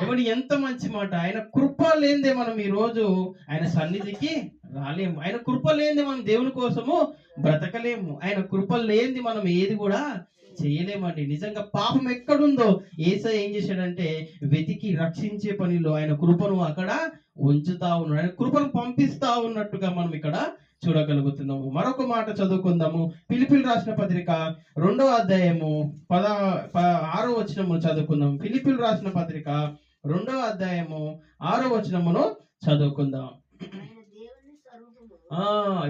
ఏమంటే ఎంత మంచి మాట. ఆయన కృప లేనిదే మనం ఈ రోజు ఆయన సన్నిధికి రాలేము. ఆయన కృప లేనిదే మనం దేవుని కోసము బ్రతకలేము. ఆయన కృప లేనిది మనం ఏది కూడా చేయలేమండి. నిజంగా పాపం ఎక్కడుందో యేసయ్య ఏం చేశాడంటే వెతికి రక్షించే పనిలో ఆయన కృపను అక్కడ ఉంచుతా ఉన్నాడు. ఆయన కృపను పంపిస్తా ఉన్నట్టుగా మనం ఇక్కడ చూడగలుగుతున్నాము. మరొక మాట చదువుకుందాము. ఫిలిప్పీయులకు రాసిన పత్రిక 2వ అధ్యాయము 6వ వచనము చదువుకుందాం. ఫిలిప్పీయులకు రాసిన పత్రిక 2వ అధ్యాయము 6వ వచనమును చదువుకుందాం.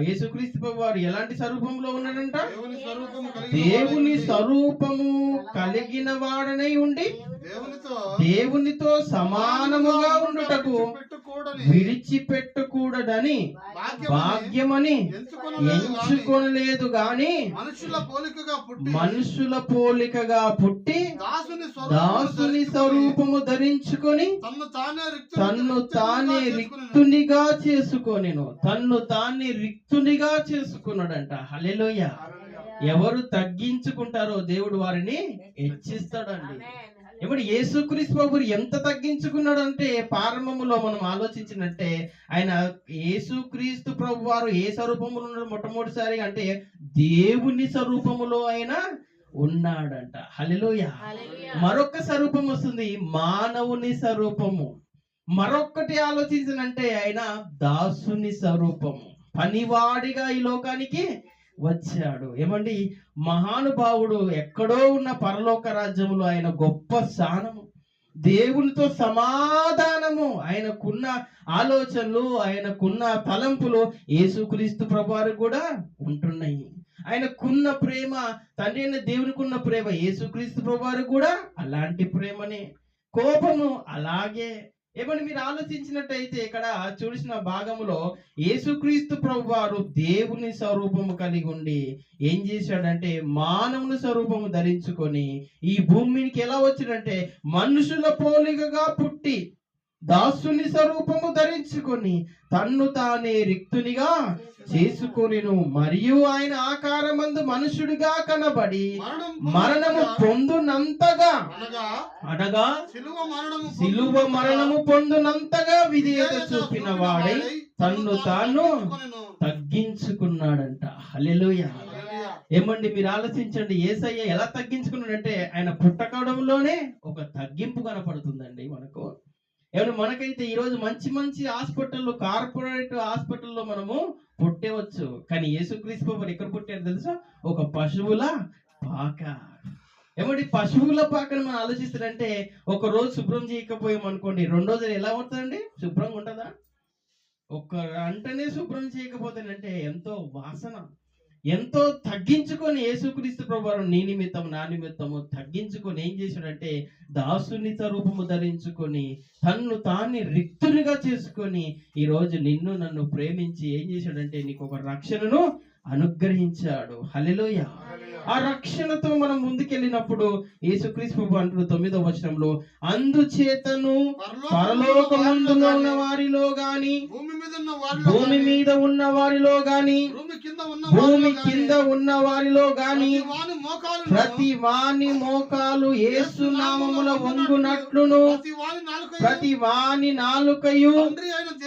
యేసుక్రీస్తు ప్రభు వారు ఎలాంటి స్వరూపంలో ఉన్నాడంట? దేవుని స్వరూపము కలిగిన వాడనై ఉండి దేవునితో సమానముగా ఉండుటకు విడిచిపెట్టకూడదని భాగ్యమని ఎంచుకొనలేదు గాని మనుషుల పోలికగా పుట్టి దాసుని స్వరూపము ధరించుకొని తన్ను తానే రిక్తునిగా చేసుకున్నాడంట. హల్లెలూయా. ఎవరు తగ్గించుకుంటారో దేవుడు వారిని హెచ్చిస్తాడండి. ఇప్పుడు యేసుక్రీస్తు ప్రభు ఎంత తగ్గించుకున్నాడు అంటే ప్రారంభంలో మనం ఆలోచించినట్టే ఆయన యేసుక్రీస్తు ప్రభు వారు ఏ స్వరూపంలో ఉన్నాడు మొట్టమొదటిసారి అంటే దేవుని స్వరూపములో ఆయన ఉన్నాడంట. హల్లెలూయా. మరొక స్వరూపం వస్తుంది, మానవుని స్వరూపము. మరొక్కటి ఆలోచించినంటే ఆయన దాసుని స్వరూపము. పనివాడిగా ఈ లోకానికి వచ్చాడు. ఏమండి, మహానుభావుడు ఎక్కడో ఉన్న పరలోక రాజ్యములో ఆయన గొప్ప స్థానము, దేవునితో సమాధానము, ఆయనకున్న ఆలోచనలు, ఆయనకున్న తలంపులు యేసుక్రీస్తు ప్రభువారికి కూడా ఉంటున్నాయి. ఆయనకున్న ప్రేమ, తండ్రి అయిన దేవునికున్న ప్రేమ యేసుక్రీస్తు ప్రభువారికి కూడా అలాంటి ప్రేమనే. కోపము అలాగే. ఏమని మీరు ఆలోచించినట్టయితే ఇక్కడ చూసిన భాగంలో యేసుక్రీస్తు ప్రభువారు దేవుని స్వరూపము కలిగి ఉండి ఏం చేశాడంటే మానవుని స్వరూపము ధరించుకొని ఈ భూమికి ఎలా వచ్చిందంటే మనుషుల పోలికగా పుట్టి దాసుని స్వరూపము ధరించుకొని తన్ను తానే రిక్తునిగా చేసుకొనిను. మరియు ఆయన ఆకారమందు మనుషుడిగా కనబడి మరణము పొందునంతగా అనగా సిలువ మరణము పొందునంతగా విధేయత చూపిన వాడై తన్ను తాను తగ్గించుకున్నాడంట. హల్లెలూయా. ఏమండి, మీరు ఆలోచించండి, యేసయ్య ఎలా తగ్గించుకున్నాడంటే ఆయన పుట్టకడంలోనే ఒక తగ్గింపు కనపడుతుందండి మనకు. ఏమన్నా మనకైతే ఈరోజు మంచి మంచి హాస్పిటల్లో, కార్పొరేట్ హాస్పిటల్లో మనము పుట్టవచ్చు, కానీ యేసుక్రీస్తు ప్రభువు ఎక్కడ పుట్టారు తెలుసా? ఒక పశువుల పాక. ఏమంటే పశువుల పాకను మనం ఆలోచిస్తారంటే ఒక రోజు శుభ్రం చేయకపోయాం అనుకోండి, 2 రోజులు ఎలా ఉంటుందండి? శుభ్రంగా ఉంటుందా? ఒక గంటనే శుభ్రం చేయకపోతేనంటే ఎంతో వాసన. ఎంతో తగ్గించుకొని యేసుక్రీస్తు ప్రభువారు నీ నిమిత్తం నా నిమిత్తము తగ్గించుకొని ఏం చేశాడంటే దాసుని స్వరూపము ధరించుకొని తన్ను తాన్ని రిక్తునిగా చేసుకొని ఈ రోజు నిన్ను నన్ను ప్రేమించి ఏం చేశాడంటే నీకు ఒక రక్షణను అనుగ్రహించాడు. హల్లెలూయా. ఆ రక్షణతో మనం ముందుకెళ్ళినప్పుడు యేసుక్రీస్తు ప్రభువు అంటున్న 9వ వచనంలో అందుచేతను పరలోకమందులో ఉన్న వారిలో గాని భూమి మీద ఉన్న వారిలో గాని భూమి కింద ఉన్న వారిలో గాని ప్రతి వాని మోకాలు యేసు నామమున వంగునట్లును ప్రతి వాని నాలుకయు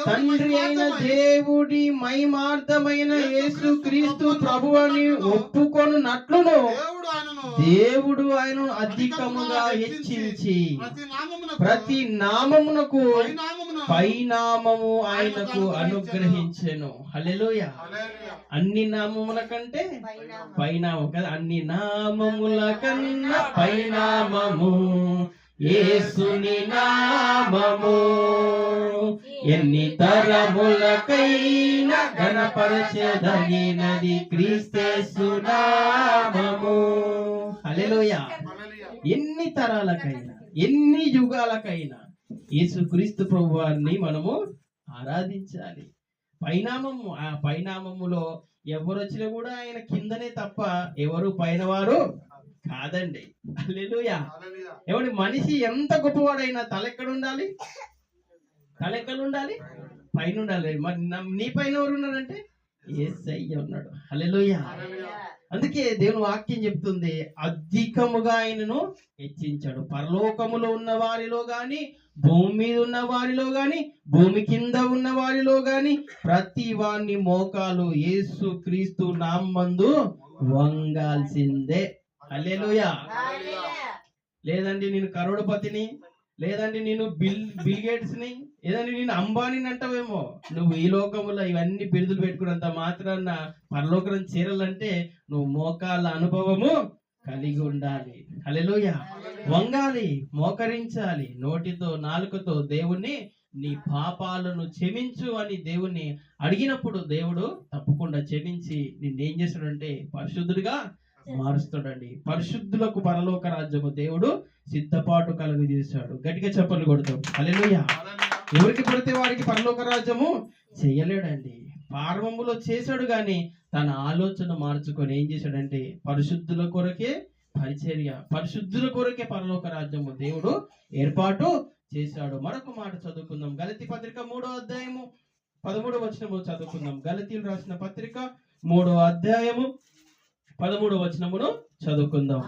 తండ్రి అయిన దేవుడి మహిమార్థమైన యేసు క్రీస్తు ప్రభువని ఒప్పుకొనున్నట్లును దేవుడు ఆయనను అధికముగా హెచ్చించి ప్రతి నామమునకు పైనామము ఆయనకు అనుగ్రహించెను. హల్లెలూయా. అన్ని నామముల కంటే పైనామం కదా, అన్ని నామముల కన్నా పైనామము యేసుని నామము. ఎన్ని తరములకైనా ఘనపరచెదగినది క్రీస్తేసు నామము. హల్లెలూయా. ఎన్ని తరాలకైనా ఎన్ని యుగాలకైనా యేసుక్రీస్తు ప్రభువారిని మనము ఆరాధించాలి. పైనామము, ఆ పైనామములో ఎవరు వచ్చినా కూడా ఆయన కిందనే తప్ప ఎవరు పైన వారు కాదండి. హల్లెలూయా. ఎవరి మనిషి ఎంత గొప్పవాడైనా తల ఎక్కడ ఉండాలి? తల ఎక్కడ ఉండాలి? పైన ఉండాలి. మరి నీ పైన ఎవరు ఉన్నారంటే యేసయ్య ఉన్నాడు. హల్లెలూయా. అందుకే దేవుని వాక్యం చెప్తుంది అధికముగా ఆయనను హెచ్చించాడు. పరలోకములో ఉన్న వారిలో గాని భూమి మీద ఉన్న వారిలో గాని భూమి కింద ఉన్న వారిలో గాని ప్రతి వాని మోకాలు యేసు క్రీస్తు నామందు వంగాల్సిందే. హల్లెలూయా. లేదండి నేను కరోడుపతిని, లేదండి నేను బిల్ గేట్స్ ని, లేదండి నేను అంబానీని అంటావేమో. నువ్వు ఈ లోకములో ఇవన్నీ బిరుదులు పెట్టుకున్నంత మాత్రాన పరలోకం చేరాలంటే నువ్వు మోకాళ్ళ అనుభవము కలిగి ఉండాలి. హల్లెలూయా. వంగాలి, మోకరించాలి, నోటితో నాలుకతో దేవుణ్ణి నీ పాపాలను క్షమించు అని దేవుణ్ణి అడిగినప్పుడు దేవుడు తప్పకుండా క్షమించి నిన్నేం చేస్తాడంటే పరిశుద్ధుడిగా మారుస్తాడండి. పరిశుద్ధులకు పరలోక రాజ్యము దేవుడు సిద్ధపాటు కలుగు చేశాడు. గట్టిగా చప్పట్లు కొడతాం. హల్లెలూయా. ఎవరికి పడితే వారికి పరలోక రాజ్యము చేయలేడండి. ప్రారంభంలో చేశాడు గాని తన ఆలోచన మార్చుకొని ఏం చేశాడంటే పరిశుద్ధుల కొరకే పరిచర్య, పరిశుద్ధుల కొరకే పరలోక రాజ్యము దేవుడు ఏర్పాటు చేశాడు. మరొక మాట చదువుకుందాం. గలతీ పత్రిక 3వ అధ్యాయము 13వ వచనము చదువుకుందాం. గలతీలు రాసిన పత్రిక 3వ అధ్యాయము 13వ వచనమును చదువుకుందాం.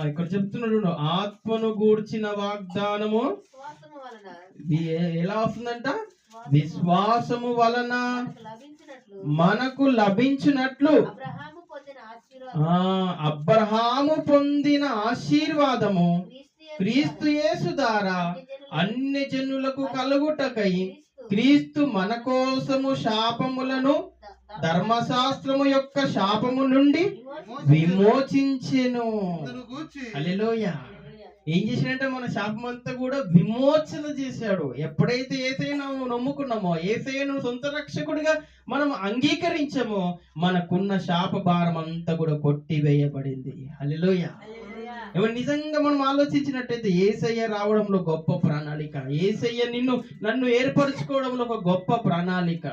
ఇక్కడ చెప్తున్నాడు ఆత్మను గూర్చిన వాగ్దానము ఎలా వస్తుందంట? విశ్వాసము వలన మనకు లభించినట్లు అబ్రహాము పొందిన ఆశీర్వాదము క్రీస్తు యేసు ద్వారా అన్ని జనులకు కలుగుటకై క్రీస్తు మన కోసము శాపములను ధర్మశాస్త్రము యొక్క శాపము నుండి విమోచించెను. హల్లెలూయా. ఏం చేశాడంటే మన శాపం అంతా కూడా విమోచన చేశాడు. ఎప్పుడైతే యేసయ్యను నమ్ముకున్నామో, యేసయ్యను సొంత రక్షకుడిగా మనం అంగీకరించామో, మనకున్న శాప భారం అంతా కూడా కొట్టివేయబడింది. హల్లెలూయా. ఏమన్నా నిజంగా మనం ఆలోచించినట్టయితే యేసయ్య రావడంలో గొప్ప ప్రణాళిక, యేసయ్య నన్ను ఏర్పరచుకోవడంలో ఒక గొప్ప ప్రణాళిక.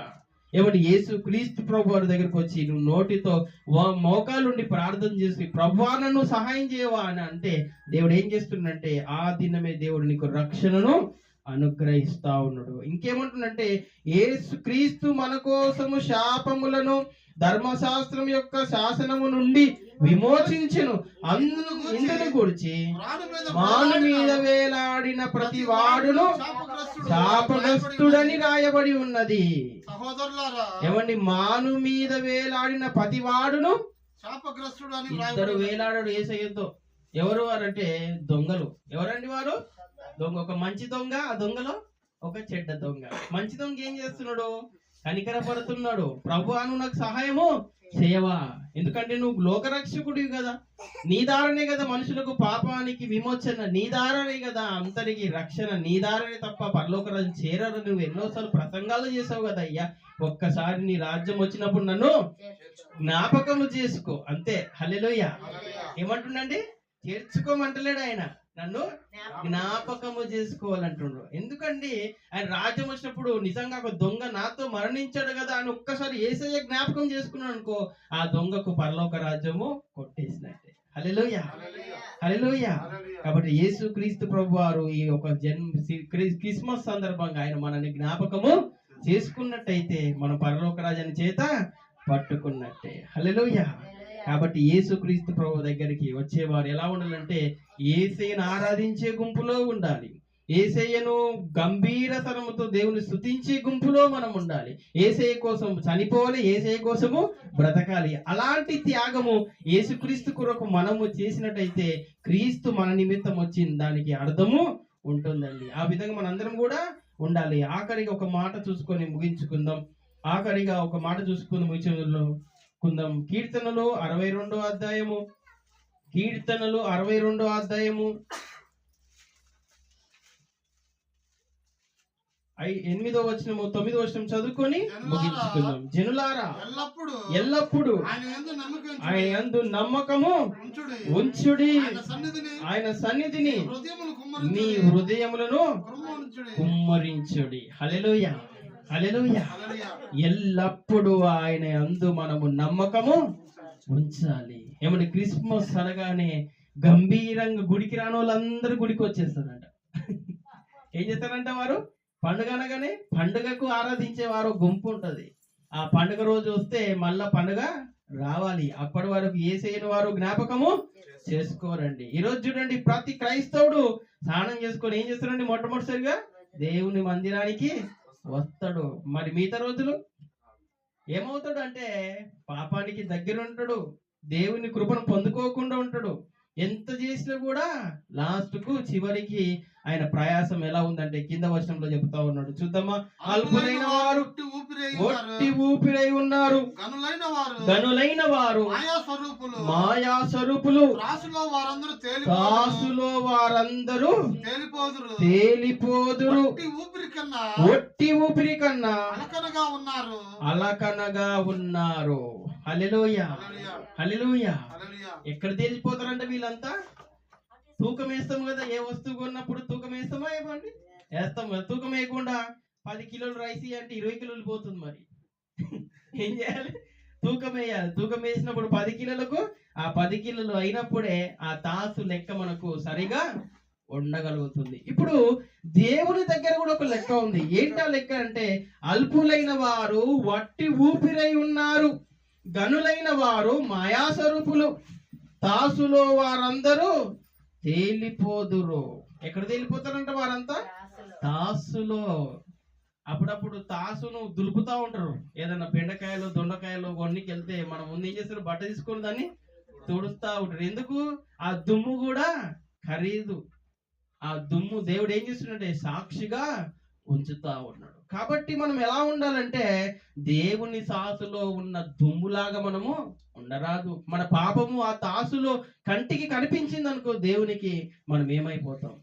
ఏమంటే యేసు క్రీస్తు ప్రభు వారి దగ్గరకు వచ్చి నువ్వు నోటితో మోకాలుండి ప్రార్థన చేసి ప్రభువా నన్ను సహాయం చేయవా అని అంటే దేవుడు ఏం చేస్తుండంటే ఆ దినమే దేవుడు నీకు రక్షణను అనుగ్రహిస్తా ఉన్నాడు. ఇంకేమంటుండంటే యేసు క్రీస్తు మన కోసము శాపములను ధర్మశాస్త్రం యొక్క శాసనము నుండి విమోచించెను. ఇందును గురించి మాను మీద వేలాడిన ప్రతి వాడును శాపగ్రస్తుడని రాయబడి ఉన్నది. ఏమండి, మాను మీద వేలాడిన ప్రతి వాడును శాపగ్రస్తుడు. ఇద్దరు వేలాడాడు యేసయ్యతో. ఎవరు వారంటే దొంగలు. ఎవరండి వారు? దొంగ. ఒక మంచి దొంగ, ఆ దొంగలో ఒక చెడ్డ దొంగ. మంచి దొంగ ఏం చేస్తున్నాడు? కనికరపడుతున్నాడు. ప్రభువా నువ్వు నాకు సహాయము చేయవా, ఎందుకంటే నువ్వు లోకరక్షకుడివి కదా, నీ దారనే కదా మనుషులకు పాపానికి విమోచన, నీ దారనే కదా అంతరికి రక్షణ, నీ దారనే తప్ప పరలోక రాజ్యం చేరరు. నువ్వు ఎన్నోసార్లు ప్రసంగాలు చేసావు కదా అయ్యా, ఒక్కసారి నీ రాజ్యం వచ్చినప్పుడు నన్ను జ్ఞాపకము చేసుకో. అంతే. హల్లెలూయా. ఏమంటుండండి? చేర్చుకోమంటలేడు ఆయన, నన్ను జ్ఞాపకము చేసుకోవాలంటుండ్రు. ఎందుకండి ఆయన రాజ్యం వచ్చినప్పుడు నిజంగా ఒక దొంగ నాతో మరణించాడు కదా అని ఒక్కసారి యేసయ్య జ్ఞాపకం చేసుకున్నాడు అనుకో, ఆ దొంగకు పరలోక రాజ్యము కొట్టేసినట్టే. హల్లెలూయా. హల్లెలూయా. కాబట్టి యేసు క్రీస్తు ప్రభు వారు ఈ ఒక క్రిస్మస్ సందర్భంగా ఆయన మనల్ని జ్ఞాపకము చేసుకున్నట్టయితే మనం పరలోక రాజ్యాన్ని చేత పట్టుకున్నట్టే. హల్లెలూయా. కాబట్టి యేసుక్రీస్తు ప్రభు దగ్గరికి వచ్చేవారు ఎలా ఉండాలంటే యేసయ్యను ఆరాధించే గుంపులో ఉండాలి. యేసయ్యను గంభీర స్వరముతో దేవుని స్తుతించే గుంపులో మనం ఉండాలి. యేసయ్య కోసం చనిపోవాలి, యేసయ్య కోసము బ్రతకాలి. అలాంటి త్యాగము యేసుక్రీస్తు కొరకు మనము చేసినట్టయితే క్రీస్తు మన నిమిత్తం వచ్చిన దానికి అర్థము ఉంటుందండి. ఆ విధంగా మనందరం కూడా ఉండాలి. ఆఖరిగా ఒక మాట చూసుకొని ముగించుకుందాం. కీర్తనలు 62 అధ్యాయము. కీర్తనలు 62 అధ్యాయము 8వ వచనము 9వ వచనం చదువుకొని ముగించుకుందాం. జనులారా ఎల్లప్పుడు ఆయన యందు నమ్మకము ఉంచుడి, ఆయన సన్నిధిని మీ హృదయములను కుమ్మరించుడి. హల్లెలూయా. హల్లెలూయా. ఎల్లప్పుడు ఆయన యందు మనము నమ్మకము ఉంచాలి. ఏమంటే క్రిస్మస్ అనగానే గంభీరంగా గుడికి రాని వాళ్ళందరూ గుడికి వచ్చేస్తారంట. ఏం చేస్తారంట వారు? పండుగ అనగానే పండుగకు ఆరాధించేవారు గుంపు ఉంటది. ఆ పండుగ రోజు వస్తే మళ్ళా పండుగ రావాలి. అప్పటి వరకు యేసయ్యను వారు జ్ఞాపకము చేసుకోరండి. ఈ రోజు చూడండి, ప్రతి క్రైస్తవుడు స్నానం చేసుకొని ఏం చేస్తారండి? మొట్టమొదటిసారిగా దేవుని మందిరానికి వస్తాడు. మరి మిగతా రోజులు ఏమవుతాడు అంటే పాపానికి దగ్గర ఉంటాడు, దేవుని కృపను పొందుకోకుండా ఉంటాడు. ఎంత చేసినా కూడా లాస్ట్ కు చివరికి ఆయన ప్రయాసం ఎలా ఉందంటే కింద వచనంలో చెప్తా ఉన్నాడు. చూద్దామా? అల్పులైన వారు ఒట్టి ఊపిరై ఉన్నారు, గనులైన వారు మాయా స్వరూపులు, త్రాసులో వారందరూ తేలిపోదురు, ఒట్టి ఊపిరి కన్నా అలకనగా ఉన్నారు. హల్లెలూయా. హల్లెలూయా. ఎక్కడ తేలిపోతారంటే వీళ్ళంతా? తూకం వేస్తాం కదా, ఏ వస్తువు కొన్నప్పుడు తూకం వేస్తామా? ఏమండి వేస్తాం కదా. తూకం వేయకుండా 10 కిలోలు రైస్ అంటే 20 కిలోలు పోతుంది. మరి ఏం చేయాలి? తూకం వేయాలి. తూకం వేసినప్పుడు 10 కిలోలకు ఆ 10 కిలోలు అయినప్పుడే ఆ తాసు లెక్క మనకు సరిగా ఉండగలుగుతుంది. ఇప్పుడు దేవుని దగ్గర కూడా ఒక లెక్క ఉంది. ఏంటా లెక్క అంటే అల్పులైన వారు వట్టి ఊపిరై ఉన్నారు, గనులైన వారు మాయాస్వరూపులు, తాసులో వారందరూ తేలిపోదురు. ఎక్కడ తేలిపోతారంట వారంతా? తాసులో. అప్పుడప్పుడు తాసును దులుపుతా ఉంటారు. ఏదైనా బెండకాయలు దొండకాయలు కొన్నికి వెళ్తే మనం ముందు ఏం చేస్తారు? బట్ట తీసుకొని దాన్ని తుడుస్తా ఉంటారు. ఎందుకు? ఆ దుమ్ము కూడా ఖరీదు. ఆ దుమ్ము దేవుడు ఏం చేస్తుందంటే సాక్షిగా ఉంచుతా ఉన్నాడు. కాబట్టి మనం ఎలా ఉండాలంటే దేవుని సాసులో ఉన్న దుమ్ములాగా మనము ఉండరాదు. మన పాపము ఆ తాసులో కంటికి కనిపించింది అనుకో దేవునికి, మనం ఏమైపోతాం?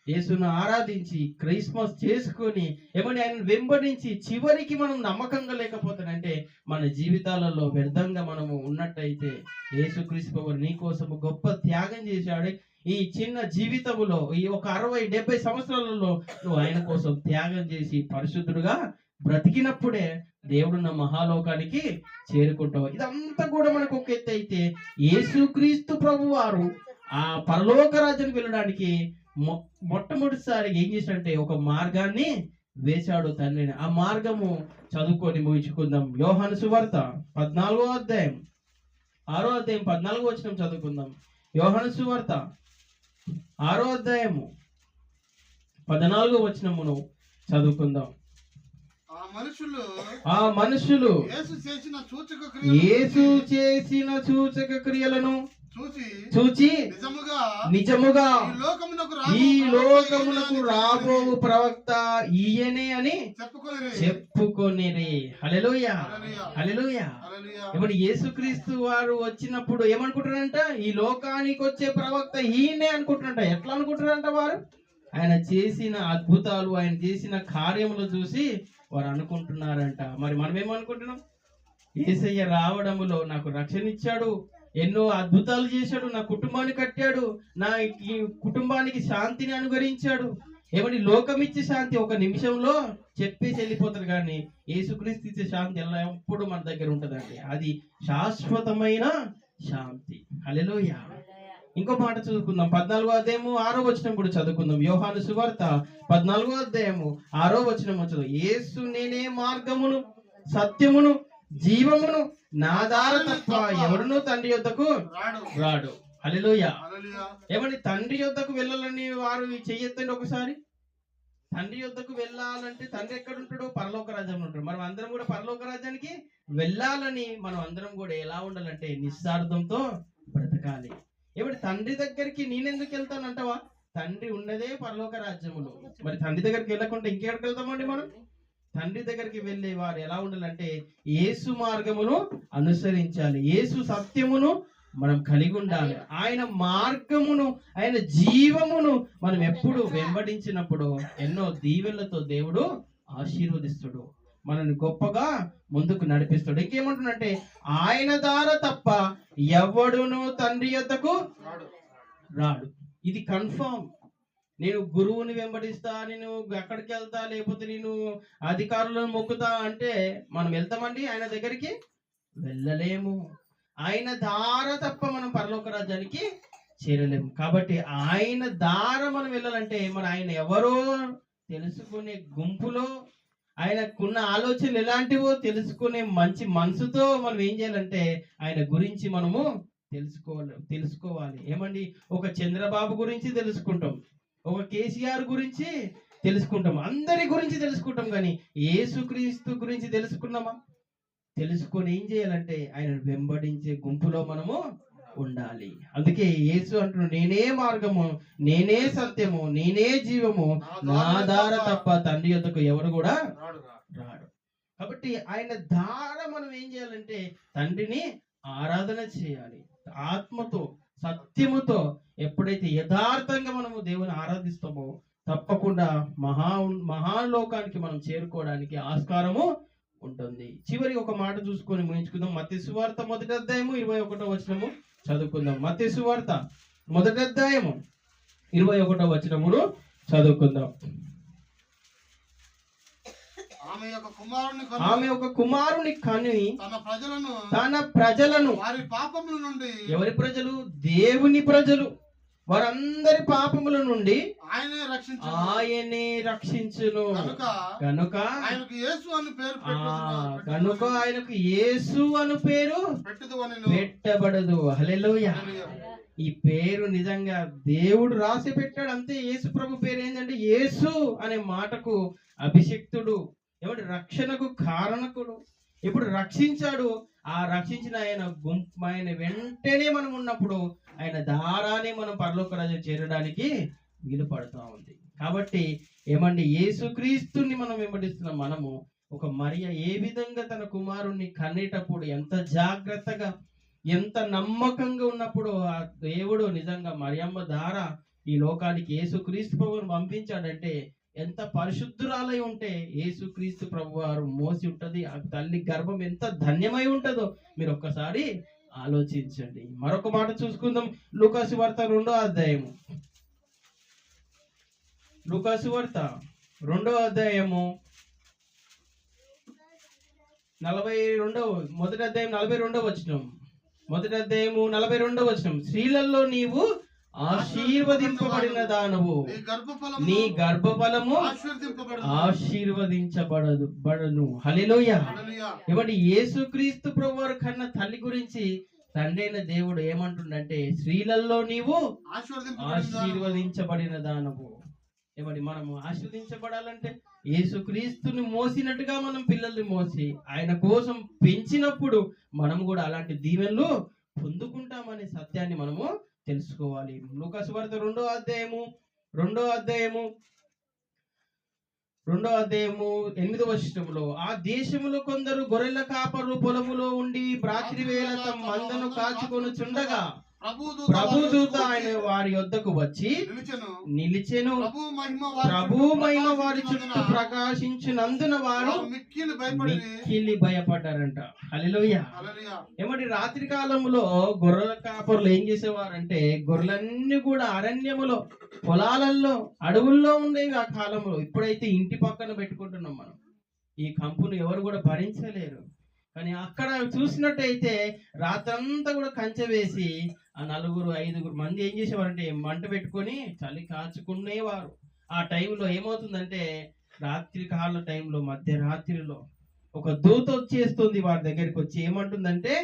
యేసును ఆరాధించి క్రిస్మస్ చేసుకొని ఏమని ఆయన వెంబడించి చివరికి మనం నమ్మకంగా లేకపోతానంటే మన జీవితాలలో వ్యర్థంగా మనము ఉన్నట్టయితే, యేసుక్రీస్తు నీ కోసము గొప్ప త్యాగం చేశాడు. ఈ చిన్న జీవితములో ఈ ఒక 60-70 సంవత్సరాలలో నువ్వు ఆయన కోసం త్యాగం చేసి పరిశుద్ధుడుగా బ్రతికినప్పుడే దేవుడు నా మహాలోకానికి చేరుకుంటావు. ఇదంతా కూడా మనకు ఒక ఎత్తు అయితే, యేసుక్రీస్తు ప్రభు వారు ఆ పరలోక రాజ్యానికి వెళ్ళడానికి మొట్టమొదటిసారి ఏం చేశాడంటే ఒక మార్గాన్ని వేశాడు తండ్రిని. ఆ మార్గము చదువుకొని ముగించుకుందాం. యోహాను సువార్త 14వ అధ్యాయం 6వ అధ్యాయం 14వ వచనం చదువుకుందాం. యోహాను సువార్త 6వ అధ్యాయము 14వ వచనమును చదువుకుందాం. ఆ మనుషులు యేసు చేసిన సూచక క్రియలను చూచి నిజముగా ఈ లోకమునకు రాబో ప్రవక్త ఈయనే అని చెప్పుకొనిరి. హల్లెలూయా, హల్లెలూయా. ఇప్పుడు యేసుక్రీస్తు వారు వచ్చినప్పుడు ఏమనుకుంటారంట? ఈ లోకానికి వచ్చే ప్రవక్త ఈయనే అనుకుంటారంట. ఎట్లా అనుకుంటారంట? వారు ఆయన చేసిన అద్భుతాలు, ఆయన చేసిన కార్యములు చూసి వారు అనుకుంటున్నారంట. మరి మనం ఏమనుకుంటున్నాం? యేసయ్య రావడములో నాకు రక్షణ ఇచ్చాడు, ఎన్నో అద్భుతాలు చేశాడు, నా కుటుంబాన్ని కట్టాడు, నా ఈ కుటుంబానికి శాంతిని అనుగ్రహించాడు. ఏమని లోకం ఇచ్చే శాంతి ఒక నిమిషంలో చెప్పేసి వెళ్ళిపోతారు, కానీ యేసుక్రీస్తు ఇచ్చే శాంతి ఎప్పుడు మన దగ్గర ఉంటుందండి. అది శాశ్వతమైన శాంతి. హల్లెలూయా. ఇంకో మాట చదువుకుందాం. 14వ అధ్యాయము 6వ వచనం కూడా చదువుకుందాం. యోహాను సువార్త 14వ అధ్యాయము 6వ వచనం చదువు. యేసు నేనే మార్గమును సత్యమును జీవమును, నా ద్వారా తప్ప ఎవడును తండ్రి యొద్దకు రాడు. హల్లెలూయా. ఏమని తండ్రి యొద్దకు వెళ్ళాలని వారు చెయ్యొద్దండి. ఒకసారి తండ్రి యొద్దకు వెళ్ళాలంటే తండ్రి ఎక్కడ ఉంటాడు? పరలోక రాజ్యంలో ఉంటాడు. మనం అందరం కూడా పరలోక రాజ్యానికి వెళ్ళాలని మనం అందరం కూడా ఎలా ఉండాలంటే నిస్సార్థంతో బ్రతకాలి. ఏమంటే తండ్రి దగ్గరికి నేనెందుకు వెళ్తానంటావా? తండ్రి ఉన్నదే పరలోక రాజ్యములో. మరి తండ్రి దగ్గరికి వెళ్ళకుండా ఇంకెక్కడికి వెళ్తామండి మనం? తండ్రి దగ్గరికి వెళ్ళే వారు ఎలా ఉండాలంటే యేసు మార్గమును అనుసరించాలి, యేసు సత్యమును మనం కలిగి ఉండాలి, ఆయన మార్గమును, ఆయన జీవమును మనం ఎప్పుడు వెంబడించినప్పుడు ఎన్నో దీవెనలతో దేవుడు ఆశీర్వదిస్తాడు, మనల్ని గొప్పగా ముందుకు నడిపిస్తాడు. ఇంకేమంటున్నంటే ఆయన ద్వారా తప్ప ఎవడును తండ్రి యొద్దకు రాడు. ఇది కన్ఫర్మ్. నేను గురువుని వెంబడిస్తా, నేను ఎక్కడికి వెళ్తా, లేకపోతే నేను అధికారులను మొక్కుతా అంటే మనం వెళ్తామండి? ఆయన దగ్గరికి వెళ్ళలేము. ఆయన ద్వారా తప్ప మనం పరలోక రాజ్యానికి చేరలేము. కాబట్టి ఆయన ద్వారా మనం వెళ్ళాలంటే మరి ఆయన ఎవరో తెలుసుకునే గుంపులో, ఆయనకున్న ఆలోచనలు ఎలాంటివో తెలుసుకునే మంచి మనసుతో మనం ఏం చేయాలంటే ఆయన గురించి మనము తెలుసుకోవాలి. ఏమండి, ఒక చంద్రబాబు గురించి తెలుసుకుంటాం, ఒక కేసీఆర్ గురించి తెలుసుకుంటాం, అందరి గురించి తెలుసుకుంటాం, కానీ యేసుక్రీస్తు గురించి తెలుసుకున్నామా? తెలుసుకొని ఏం చేయాలంటే ఆయన వెంబడించే గుంపులో మనము ఉండాలి. అందుకే యేసు అంటున్నాడు, నేనే మార్గము, నేనే సత్యము, నేనే జీవము, నా ద్వారా తప్ప తండ్రి యొద్దకు ఎవరు కూడా రాడు. కాబట్టి ఆయన ద్వారా మనం ఏం చేయాలంటే తండ్రిని ఆరాధన చేయాలి. ఆత్మతో సత్యముతో ఎప్పుడైతే యథార్థంగా మనము దేవుని ఆరాధిస్తామో తప్పకుండా మహాలోకానికి మనం చేరుకోవడానికి ఆస్కారము ఉంటుంది. చివరి ఒక మాట చూసుకొని ముగించుకుందాం. మత్తయి సువార్త 1వ అధ్యాయము 21వ వచనము చదువుకుందాం. మత్తయి సువార్త 1వ అధ్యాయము 21వ వచనమును చదువుకుందాం. ఆమె ఒక కుమారుని కని తన ప్రజలను వారి పాపముల నుండి, ఎవరి ప్రజలు? దేవుని ప్రజలు, వారందరి పాపముల నుండి ఆయనే రక్షించును. కనుక ఆయనకు యేసు అను పేరు పెట్టబడదు. హల్లెలూయా. ఈ పేరు నిజంగా దేవుడు రాసి పెట్టాడు అంతే. యేసు ప్రభు పేరు ఏంటంటే యేసు అనే మాటకు అభిషిక్తుడు, ఏమంటే రక్షణకు కారణకుడు. ఇప్పుడు రక్షించాడు, ఆ రక్షించిన ఆయన వెంటనే మనం ఉన్నప్పుడు ఆయన ద్వారానే మనం పరలోక రాజ్యం చేరడానికి వీలు పడుతూ ఉంది. కాబట్టి ఏమండి యేసుక్రీస్తుని మనం వెంబడిస్తున్నాం. మనము ఒక మరియ ఏ విధంగా తన కుమారుణ్ణి కనేటప్పుడు ఎంత జాగ్రత్తగా ఎంత నమ్మకంగా ఉన్నప్పుడు ఆ దేవుడు నిజంగా మరియమ్మ ద్వారా ఈ లోకానికి యేసుక్రీస్తు ప్రభువును పంపించాడంటే ఎంత పరిశుద్ధురాలై ఉంటే యేసుక్రీస్తు ప్రభు వారు మోసి ఉంటది. ఆ తల్లి గర్భం ఎంత ధన్యమై ఉంటుందో మీరు ఒక్కసారి ఆలోచించండి. మరొక మాట చూసుకుందాం. లూకాసు వార్త 2వ అధ్యాయము. లూకాసు వార్త 2వ అధ్యాయము మొదటి అధ్యాయం 42వ వచనం. మొదటి అధ్యాయము 42వ వచనం. స్త్రీలలో నీవు ఆశీర్వదింపబడిన దానవు, నీ గర్భఫలము ఆశీర్వదించబడను. హల్లెలూయా. ఏమంటే యేసుక్రీస్తు ప్రభువారు కన్న తల్లి గురించి తండ్రి అయిన దేవుడు ఏమంటుండంటే స్త్రీలలో నీవు ఆశీర్వదించబడిన దానవు. ఏమండి మనము ఆశీర్వదించబడాలంటే యేసుక్రీస్తుని మోసినట్టుగా మనం పిల్లల్ని మోసి ఆయన కోసం పెంచినప్పుడు మనం కూడా అలాంటి దీవెనలు పొందుకుంటామనే సత్యాన్ని మనము తెలుసుకోవాలి. లూకాసు వార్త 2వ అధ్యాయము 8వ వచనంలో, ఆ దేశములో కొందరు గొర్రెల కాపరులు పొలములో ఉండి రాత్రి వేళ తమ మందను కాచుకొనుచుండగా ప్రభుదూత ఆయన వారి యొద్దకు వచ్చి నిలిచెను. ప్రభు మహిమ వారి చుట్టూ ప్రకాశించినందున వారు మిక్కిలి భయపడ్డారంట. హల్లెలూయా. ఏమంటే రాత్రి కాలంలో గొర్రెల కాపరులు ఏం చేసేవారంటే గొర్రెలన్నీ కూడా అరణ్యములో పొలాలలో అడవుల్లో ఉండేవి ఆ కాలంలో. ఇప్పుడైతే ఇంటి పక్కన పెట్టుకుంటున్నాం మనం. ఈ కంపును ఎవరు కూడా భరించలేరు. కానీ అక్కడ చూసినట్టయితే రాత్రంతా కూడా కంచె వేసి ఆ 4-5 మంది ఏం చేసేవారంటే మంట పెట్టుకొని చలి కాచుకునేవారు. ఆ టైంలో ఏమవుతుందంటే రాత్రి కాల టైంలో మధ్యరాత్రిలో ఒక దూత వచ్చేస్తుంది వారి దగ్గరికి వచ్చి ఏమంటుందంటే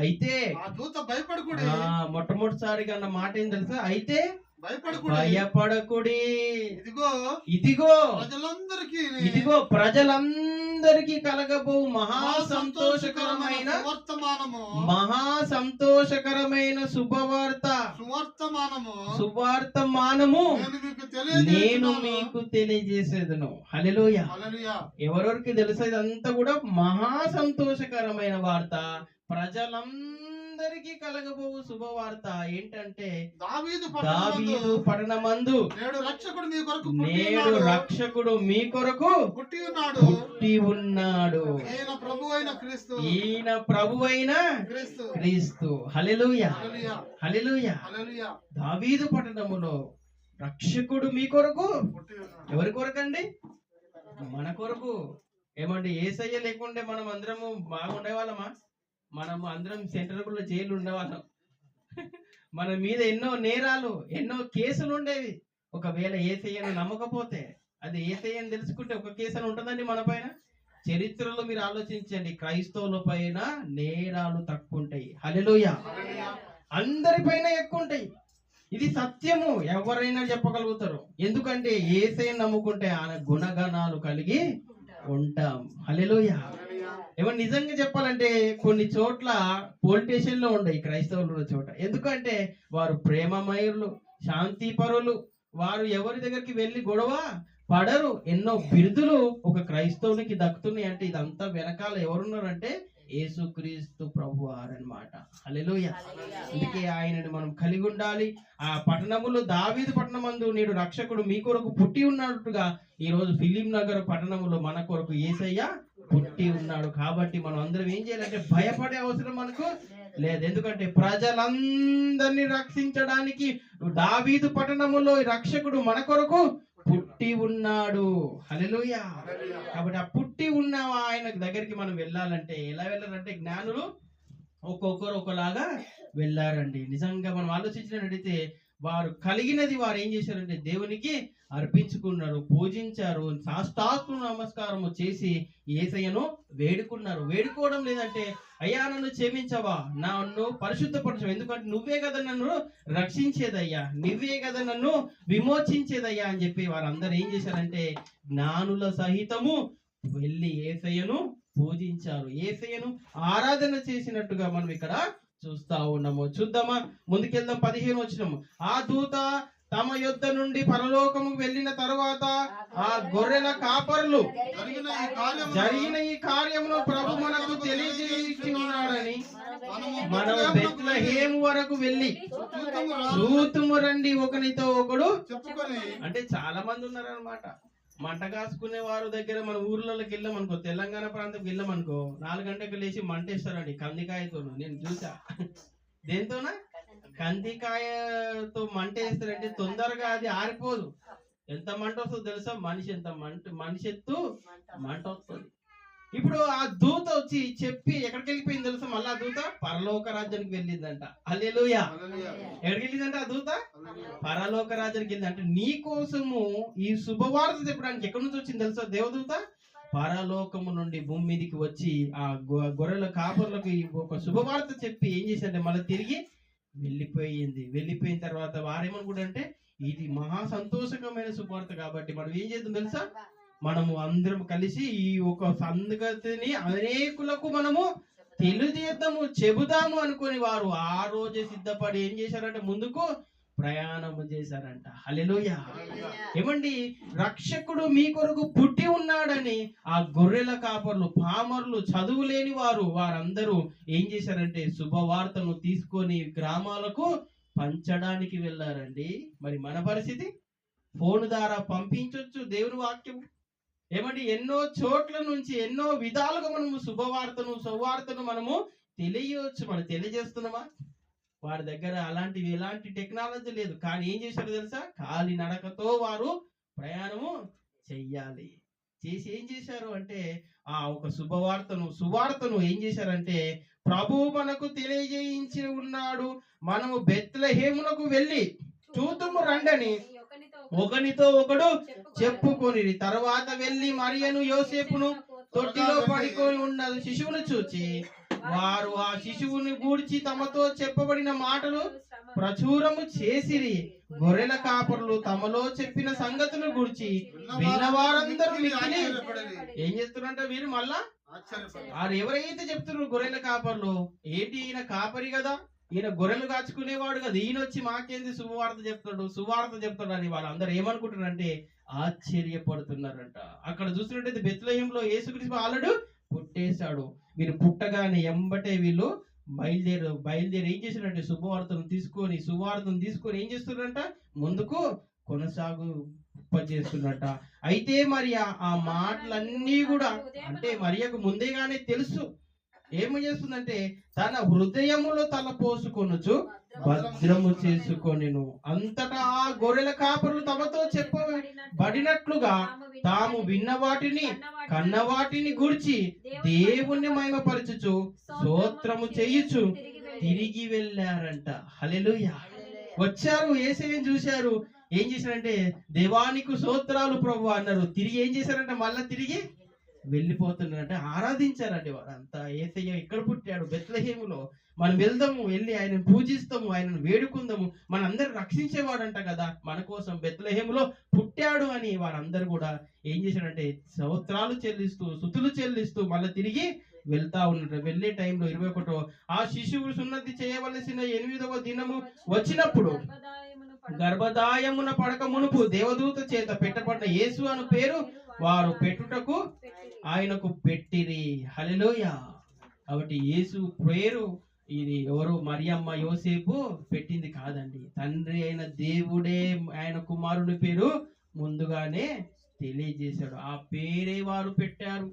అయితే మొట్టమొదటిసారిగా అన్న మాట ఏం తెలుసా? అయితే భయపడకుడి, ఇదిగో ప్రజలందరికీ కలగబో మహా సంతోషకరమైన సువార్తమానము నేను మీకు తెలియజేసేదను. హల్లెలూయా. ఎవరెవరికి తెలుసా? ఇదంతా కూడా మహా సంతోషకరమైన వార్త, ప్రజలందరికీ కలగబోవు శుభవార్త. ఏంటంటే దావీదు పట్టణమందు నేడు రక్షకుడు మీ కొరకు పుట్టి ఉన్నాడు. ఈయన ప్రభువైన క్రీస్తు. హల్లెలూయా. హల్లెలూయా. దావీదు పట్టణములో రక్షకుడు మీ కొరకు. ఎవరి కొరకండి? మన కొరకు. ఏమంటే యేసయ్య లేకుంటే మనం అందరము బాగుండే వాళ్ళమా? మనము అందరం సెంట్రల్ జైలు ఉండేవాళ్ళం. మన మీద ఎన్నో నేరాలు, ఎన్నో కేసులు ఉండేవి. ఒకవేళ యేసయ్యను నమ్మకపోతే, అది యేసయ్యను తెలుసుకుంటే ఒక కేసు అని ఉంటుందండి మన పైన. చరిత్రలో మీరు ఆలోచించండి, క్రైస్తవుల పైన నేరాలు తక్కువ ఉంటాయి. హల్లెలూయా. అందరిపైన ఎక్కువ ఉంటాయి. ఇది సత్యము, ఎవరైనా చెప్పగలుగుతారు. ఎందుకంటే యేసయ్యను నమ్ముకుంటే ఆయన గుణగణాలు కలిగి ఉంటాం. హల్లెలూయా. ఏమన్నా నిజంగా చెప్పాలంటే కొన్ని చోట్ల పోలీస్ స్టేషన్ లో ఉండే క్రైస్తవులు ఉన్న చోట. ఎందుకంటే వారు ప్రేమమయులు, శాంతి పరులు. వారు ఎవరి దగ్గరికి వెళ్ళి గొడవ పడరు. ఎన్నో బిరుదులు ఒక క్రైస్తవునికి దక్కుతున్నాయి. అంటే ఇదంతా వెనకాల ఎవరున్నారంటే యేసుక్రీస్తు ప్రభువారు అన్నమాట. హల్లెలూయా. అందుకే ఆయనని మనం కలిగి ఉండాలి. ఆ పట్టణములో దావీదు పట్టణమందు నేడు రక్షకుడు మీ కొరకు పుట్టి ఉన్నట్టుగా ఈ రోజు ఫిలిం నగర్ పట్టణములో మన కొరకు యేసయ్య పుట్టి ఉన్నాడు. కాబట్టి మనం అందరం ఏం చేయాలంటే భయపడే అవసరం మనకు లేదు. ఎందుకంటే ప్రజలందరినీ రక్షించడానికి దావీదు పట్టణములో రక్షకుడు మన కొరకు పుట్టి ఉన్నాడు. హల్లెలూయా. కాబట్టి ఆ పుట్టి ఉన్న ఆయన దగ్గరికి మనం వెళ్ళాలంటే ఎలా వెళ్ళాలంటే జ్ఞానులు ఒక్కొక్కరు ఒకలాగా వెళ్ళారండి. నిజంగా మనం ఆలోచించినట్టయితే వారు కలిగినది వారు ఏం చేశారంటే దేవునికి అర్పించుకున్నారు, పూజించారు, సాష్టాంగ నమస్కారము చేసి యేసయ్యను వేడుకున్నారు. వేడుకోవడం లేదంటే అయ్యా నన్ను క్షమించవా, నన్ను పరిశుద్ధపరచవు, ఎందుకంటే నువ్వే కదా నన్ను రక్షించేదయ్యా, నువ్వే కదా నన్ను విమోచించేదయ్యా అని చెప్పి వారందరూ ఏం చేశారంటే జ్ఞానుల సహితము వెళ్ళి యేసయ్యను పూజించారు, యేసయ్యను ఆరాధన చేసినట్టుగా మనం ఇక్కడ చూస్తా ఉన్నాము. చూద్దామా, ముందుకెళ్దాం. 15 వచనము. ఆ దూత తమ యొద్ద నుండి పరలోకముకు వెళ్ళిన తరువాత ఆ గొర్రెల కాపరులు జరిగిన ఈ కార్యమును ప్రభు మనకు తెలియజేసి ఉన్నాడని మనం బెత్లెహేము వరకు వెళ్ళి చూతుము రండి ఒకనితో ఒకడు అంటే చాలా మంది ఉన్నారనమాట. మంట కాసుకునే వారు దగ్గర మన ఊర్లలోకి వెళ్ళాం అనుకో, తెలంగాణ ప్రాంతంకి వెళ్ళాం అనుకో, 4 గంటలకు లేచి మంట వేస్తారండి కందికాయతో. నేను చూసా. దేంతోనా? కందికాయతో మంట వేస్తారంటే తొందరగా అది ఆరిపోదు. ఎంత మంట వస్తుందో తెలుసా? మనిషి ఎత్తు మంట వస్తుంది. ఇప్పుడు ఆ దూత వచ్చి చెప్పి ఎక్కడికి వెళ్ళిపోయింది తెలుసా? మళ్ళా దూత పరలోక రాజ్యానికి వెళ్ళిందంట. హల్లెలూయా. ఎక్కడికి వెళ్ళిందంట ఆ దూత? పరలోక రాజ్యానికి వెళ్ళింది. అంటే నీ కోసము ఈ శుభవార్త చెప్పడానికి ఎక్కడి నుంచి వచ్చింది తెలుసా దేవదూత? పరలోకము నుండి భూమి మీదకి వచ్చి ఆ గొర్రెల కాపర్లకు ఒక శుభవార్త చెప్పి ఏం చేశారంటే మళ్ళీ తిరిగి వెళ్ళిపోయింది. వెళ్ళిపోయిన తర్వాత వారేమనుకుంటే ఇది మహా సంతోషకరమైన శుభవార్త కాబట్టి మనం ఏం చేద్దాం తెలుసా? మనము అందరం కలిసి ఈ ఒక సంగతిని అనేకులకు మనము తెలియజేద్దాము, చెబుదాము అనుకుని వారు ఆ రోజే సిద్ధపడి ఏం చేశారంటే ముందుకు ప్రయాణము చేశారంట. హల్లెలూయా. ఏమండి, రక్షకుడు మీ కొరకు పుట్టి ఉన్నాడని ఆ గొర్రెల కాపర్లు, పామర్లు, చదువు లేని వారందరూ ఏం చేశారంటే శుభవార్తను తీసుకొని గ్రామాలకు పంచడానికి వెళ్ళారండి. మరి మన పరిస్థితి? ఫోన్ ద్వారా పంపించొచ్చు దేవుని వాక్యం. ఏమండి, ఎన్నో చోట్ల నుంచి ఎన్నో విధాలుగా మనము సువార్తను మనము తెలియవచ్చు. మనం తెలియజేస్తున్నామా? వారి దగ్గర ఎలాంటి టెక్నాలజీ లేదు. కానీ ఏం చేశారు తెలుసా? కాలి నడకతో వారు ప్రయాణము చెయ్యాలి. చేసి ఏం చేశారు అంటే ఆ ఒక సువార్తను ఏం చేశారంటే ప్రభువు మనకు తెలియజేయించి ఉన్నాడు, మనము బెత్లెహేమునకు వెళ్ళి చూతుము రండని ఒకనితో ఒకడు చెప్పుకొని తర్వాత వెళ్ళి మరియను యోసేపును తొట్టిలో పడుకొని ఉన్న శిశువును చూచి వారు ఆ శిశువుని గూర్చి తమతో చెప్పబడిన మాటలు ప్రచురము చేసిరి. గొర్రెల కాపరులు తమలో చెప్పిన సంగతులు గూర్చి విన్నవారందరూ మిక్కిలి ఏం చేస్తున్నారంటే వీరు మళ్ళా వారు ఎవరైతే చెప్తున్నారు గొర్రెల కాపర్లు, ఏంటి ఈయన కాపరి కదా, ఈయన గొర్రెలు కాచుకునేవాడు కదా, ఈయన వచ్చి మాకేంది సువార్త చెప్తాడు అని వాళ్ళందరూ ఏమనుకుంటున్నారంటే ఆశ్చర్యపడుతున్నారంట. అక్కడ చూసినట్టయితే బెత్లెహేములో యేసుక్రీస్తు ఆల్రెడీ పుట్టేశాడు. వీరు పుట్టగానే ఎంబటే వీళ్ళు బయలుదేరి ఏం చేశారంటే సువార్తను తీసుకొని ఏం చేస్తున్నారంట ముందుకు కొనసాగుపజేస్తున్నట్ట. అయితే మరి ఆ మాటలన్నీ కూడా అంటే మరియకు ముందేగానే తెలుసు. ఏమి చేస్తుందంటే తన హృదయములో తల పోసుకొనుచు భద్రము చేసుకొనెను. అంతటా ఆ గొర్రెల కాపరులు తమతో చెప్పబడినట్లుగా తాము విన్న వాటిని కన్న వాటిని గూర్చి దేవుణ్ణి మహిమపరచుచు స్తోత్రము చేయుచు తిరిగి వెళ్ళారంట. హల్లెలూయా. వచ్చారు, యేసయ్యను చూశారు, ఏం చేశారంటే దేవానికి స్తోత్రాలు ప్రభు అన్నారు. తిరిగి ఏం చేశారంటే మళ్ళా తిరిగి వెళ్ళిపోతున్నారంటే ఆరాధించారండి వారంతా. యేసయ్య ఇక్కడ పుట్టాడు బెత్లెహేములో, మనం వెళ్దాము, వెళ్ళి ఆయనను పూజిస్తాము, ఆయనను వేడుకుందాము, మనందరూ రక్షించేవాడంట కదా, మన కోసం బెత్లెహేములో పుట్టాడు అని వారందరూ కూడా ఏం చేశారంటే స్తోత్రాలు చెల్లిస్తూ స్తుతులు చెల్లిస్తూ మళ్ళీ తిరిగి వెళ్తా ఉన్నారు. వెళ్ళే టైంలో 21 ఆ శిశువు సున్నతి చేయవలసిన 8వ దినము వచ్చినప్పుడు గర్భదాయమున పడక మునుపు దేవదూత చేత పెట్టబడిన యేసు అను పేరు వారు పెట్టుటకు ఆయనకు పెట్టిరి. హల్లెలూయా. కాబట్టి యేసు పేరు ఇది ఎవరు మరియమ్మ యోసేపు పెట్టింది కాదండి, తండ్రి అయిన దేవుడే ఆయన కుమారుని పేరు ముందుగానే తెలియజేశాడు. ఆ పేరే వారు పెట్టారు.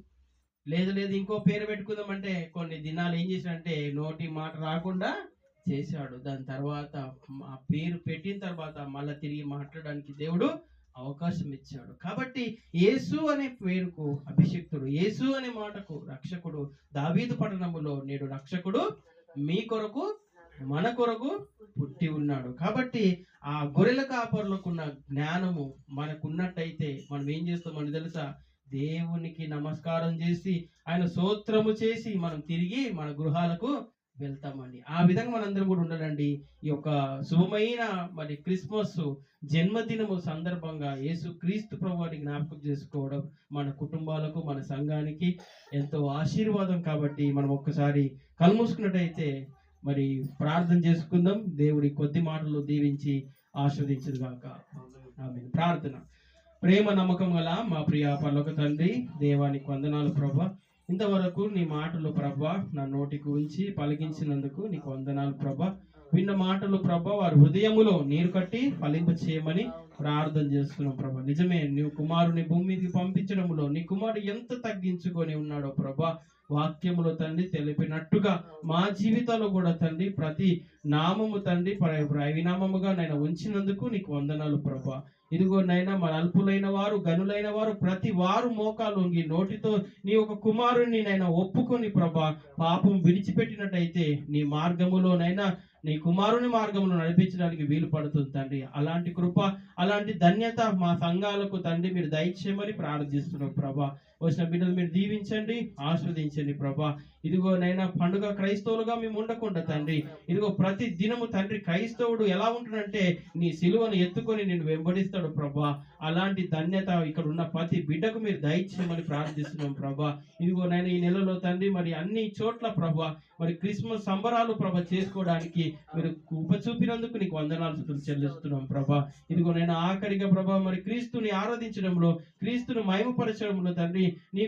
లేదు ఇంకో పేరు పెట్టుకుందామంటే కొన్ని దినాలు ఏం చేశాడంటే నోటి మాట రాకుండా చేశాడు. దాని తర్వాత ఆ పేరు పెట్టిన తర్వాత మళ్ళీ తిరిగి మాట్లాడడానికి దేవుడు అవకాశం ఇచ్చాడు. కాబట్టి యేసు అనే పేరుకు అభిషిక్తుడు, యేసు అనే మాటకు రక్షకుడు. దావీదు పట్టణములో నేడు రక్షకుడు మీ కొరకు మన కొరకు పుట్టి ఉన్నాడు. కాబట్టి ఆ గొర్రెల కాపరులకున్న జ్ఞానము మనకున్నట్టయితే మనం ఏం చేస్తామని తెలుసా? దేవునికి నమస్కారం చేసి ఆయన స్తోత్రము చేసి మనం తిరిగి మన గృహాలకు వెళ్తామండి. ఆ విధంగా మనందరం కూడా ఉండాలండి. ఈ యొక్క శుభమైన మరి క్రిస్మస్ జన్మదినము సందర్భంగా యేసు క్రీస్తు ప్రభువుని జ్ఞాపకం చేసుకోవడం మన కుటుంబాలకు మన సంఘానికి ఎంతో ఆశీర్వాదం. కాబట్టి మనం ఒక్కసారి కళ్ళు మూసుకున్నట్టయితే మరి ప్రార్థన చేసుకుందాం. దేవుడి కొద్ది మాటలు దీవించి ఆస్వాదించదు గాక. ఆమేన్. ప్రార్థన. ప్రేమ నమ్మకం గల మా ప్రియ పరలోక తండ్రి, దేవానికి వందనాలు ప్రభా. ఇంతవరకు నీ మాటలు ప్రభా నా నోటికి ఉంచి పలికించినందుకు నీకు వందనాలు ప్రభా. విన్న మాటలు ప్రభా వారి హృదయములో నీరు కట్టి ఫలింప చేయమని ప్రార్థన చేస్తున్నాం ప్రభా. నిజమే, నీవు కుమారుని భూమి మీదకి పంపించడంలో నీ కుమారుడు ఎంత తగ్గించుకొని ఉన్నాడో ప్రభా, వాక్యములో తండ్రి తెలిపినట్టుగా మా జీవితాల్లో కూడా తండ్రి ప్రతి నామము తండ్రి వినామముగా నైనా ఉంచినందుకు నీకు వందనాలు ప్రభా. ఇదిగో నైనా మన అల్పులైన వారు గనులైన వారు ప్రతి వారు మోకాలు వంగి నోటితో నీ ఒక కుమారుని నైనా ఒప్పుకొని ప్రభా పాపం విడిచిపెట్టినట్టయితే నీ మార్గములోనైనా నీ కుమారుని మార్గమును నడిపించడానికి వీలు పడుతుంది తండ్రి. అలాంటి కృప, అలాంటి ధన్యత మా సంఘాలకు తండ్రి మీరు దయచేయమని ప్రార్థిస్తున్నాం ప్రభా. వచ్చిన బిడ్డలు మీరు దీవించండి, ఆస్వాదించండి ప్రభా. ఇదిగో నైనా పండుగ క్రైస్తవులుగా మేము ఉండకుండా తండ్రి, ఇదిగో ప్రతి దినము తండ్రి క్రైస్తవుడు ఎలా ఉంటున్నాడంటే నీ సిలువను ఎత్తుకొని నేను వెంబడిస్తాడు ప్రభా. అలాంటి ధన్యత ఇక్కడ ఉన్న ప్రతి బిడ్డకు మీరు దయచేయమని ప్రార్థిస్తున్నాం ప్రభా. ఇదిగో నైనా ఈ నెలలో తండ్రి మరి అన్ని చోట్ల ప్రభా మరి క్రిస్మస్ సంబరాలు ప్రభా చేసుకోవడానికి మీరు కృప చూపినందుకు నీకు వందనాలు చెల్లిస్తున్నాం ప్రభా. ఇదిగో నేను ఆఖరిగా ప్రభా మరి క్రీస్తుని ఆరాధించడంలో, క్రీస్తుని మహిమపరచడంలో తండ్రి నీ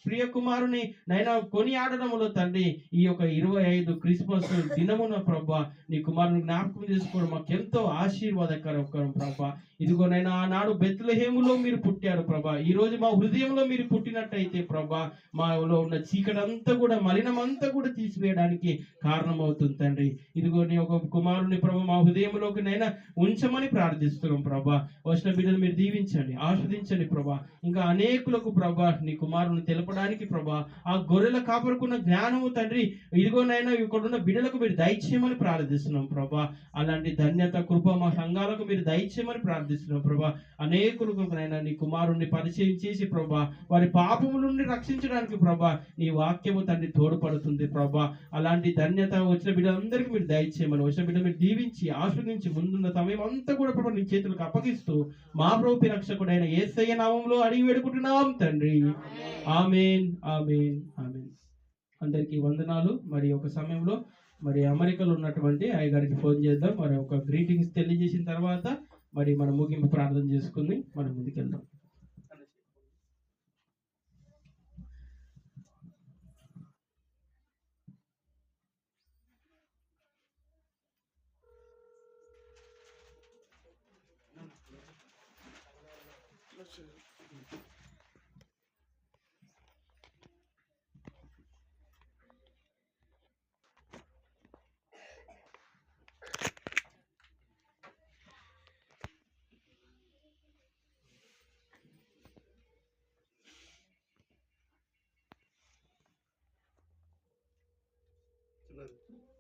ప్రియ కుమారుని నైనా కొనియాడడంలో తండ్రి ఈ యొక్క 25 క్రిస్మస్ దినమున ప్రభా నీ కుమారుని జ్ఞాపకం చేసుకోవడం మాకు ఎంతో ఆశీర్వాదకరం ప్రభా. ఇదిగో నైనా ఆనాడు బెత్లెహేములో మీరు పుట్టారు ప్రభా. ఈ రోజు మా హృదయంలో మీరు పుట్టినట్టయితే ప్రభా మాలో ఉన్న చీకటంతా కూడా మలినమంతా కూడా తీసివేయడానికి కారణమవుతుంది తండ్రి. ఇదిగో నీ ఒక కుమారుని ప్రభా మా హృదయంలోకి నైనా ఉంచమని ప్రార్థిస్తున్నాం ప్రభా. వచ్చిన బిడ్డలు మీరు దీవించండి, ఆస్వాదించండి ప్రభా. ఇంకా అనేకులకు ప్రభా నీ కుమారుని తెలపడానికి ప్రభా ఆ గొర్రెల కాపరుకున్న జ్ఞానము తండ్రి ఇదిగోనైనా ఇక్కడున్న బిడ్డలకు మీరు దయచేయమని ప్రార్థిస్తున్నాం ప్రభా. అలాంటి ధన్యత కృప మా సంఘాలకు మీరు దయచేయమని ప్రార్థిస్తున్నాం ప్రభా. అనేకులకు నైనా నీ కుమారుణ్ణి పరిచయం చేసి ప్రభా వారి పాపము నుండి రక్షించడానికి ప్రభా నీ వాక్యము తండ్రి తోడ్పడుతుంది ప్రభా. అలాంటి ధన్యత వచ్చిన బిడ్డలందరికీ మీరు దయచేయమని, వచ్చిన బిడ్డ మీరు దీవించి ఆస్వాదించి ముందున్న సమయం అంతా కూడా ప్రభా నీ చేతులకు అప్పగిస్తూ మా ప్రభువు రక్షకుడైన యేసయ్య నామములో అడిగి వేడుకుంటున్నాం తండ్రి. ఆమేన్, ఆమేన్, ఆమేన్. అందరికీ వందనాలు. మరి ఒక సమయంలో మరి అమెరికాలో ఉన్నటువంటి అయ్యగారికి ఫోన్ చేద్దాం. మరి ఒక గ్రీటింగ్స్ తెలియజేసిన తర్వాత మరి మనం ముగింపు ప్రార్థన చేసుకుని మనం ముందుకెళ్దాం. Amen.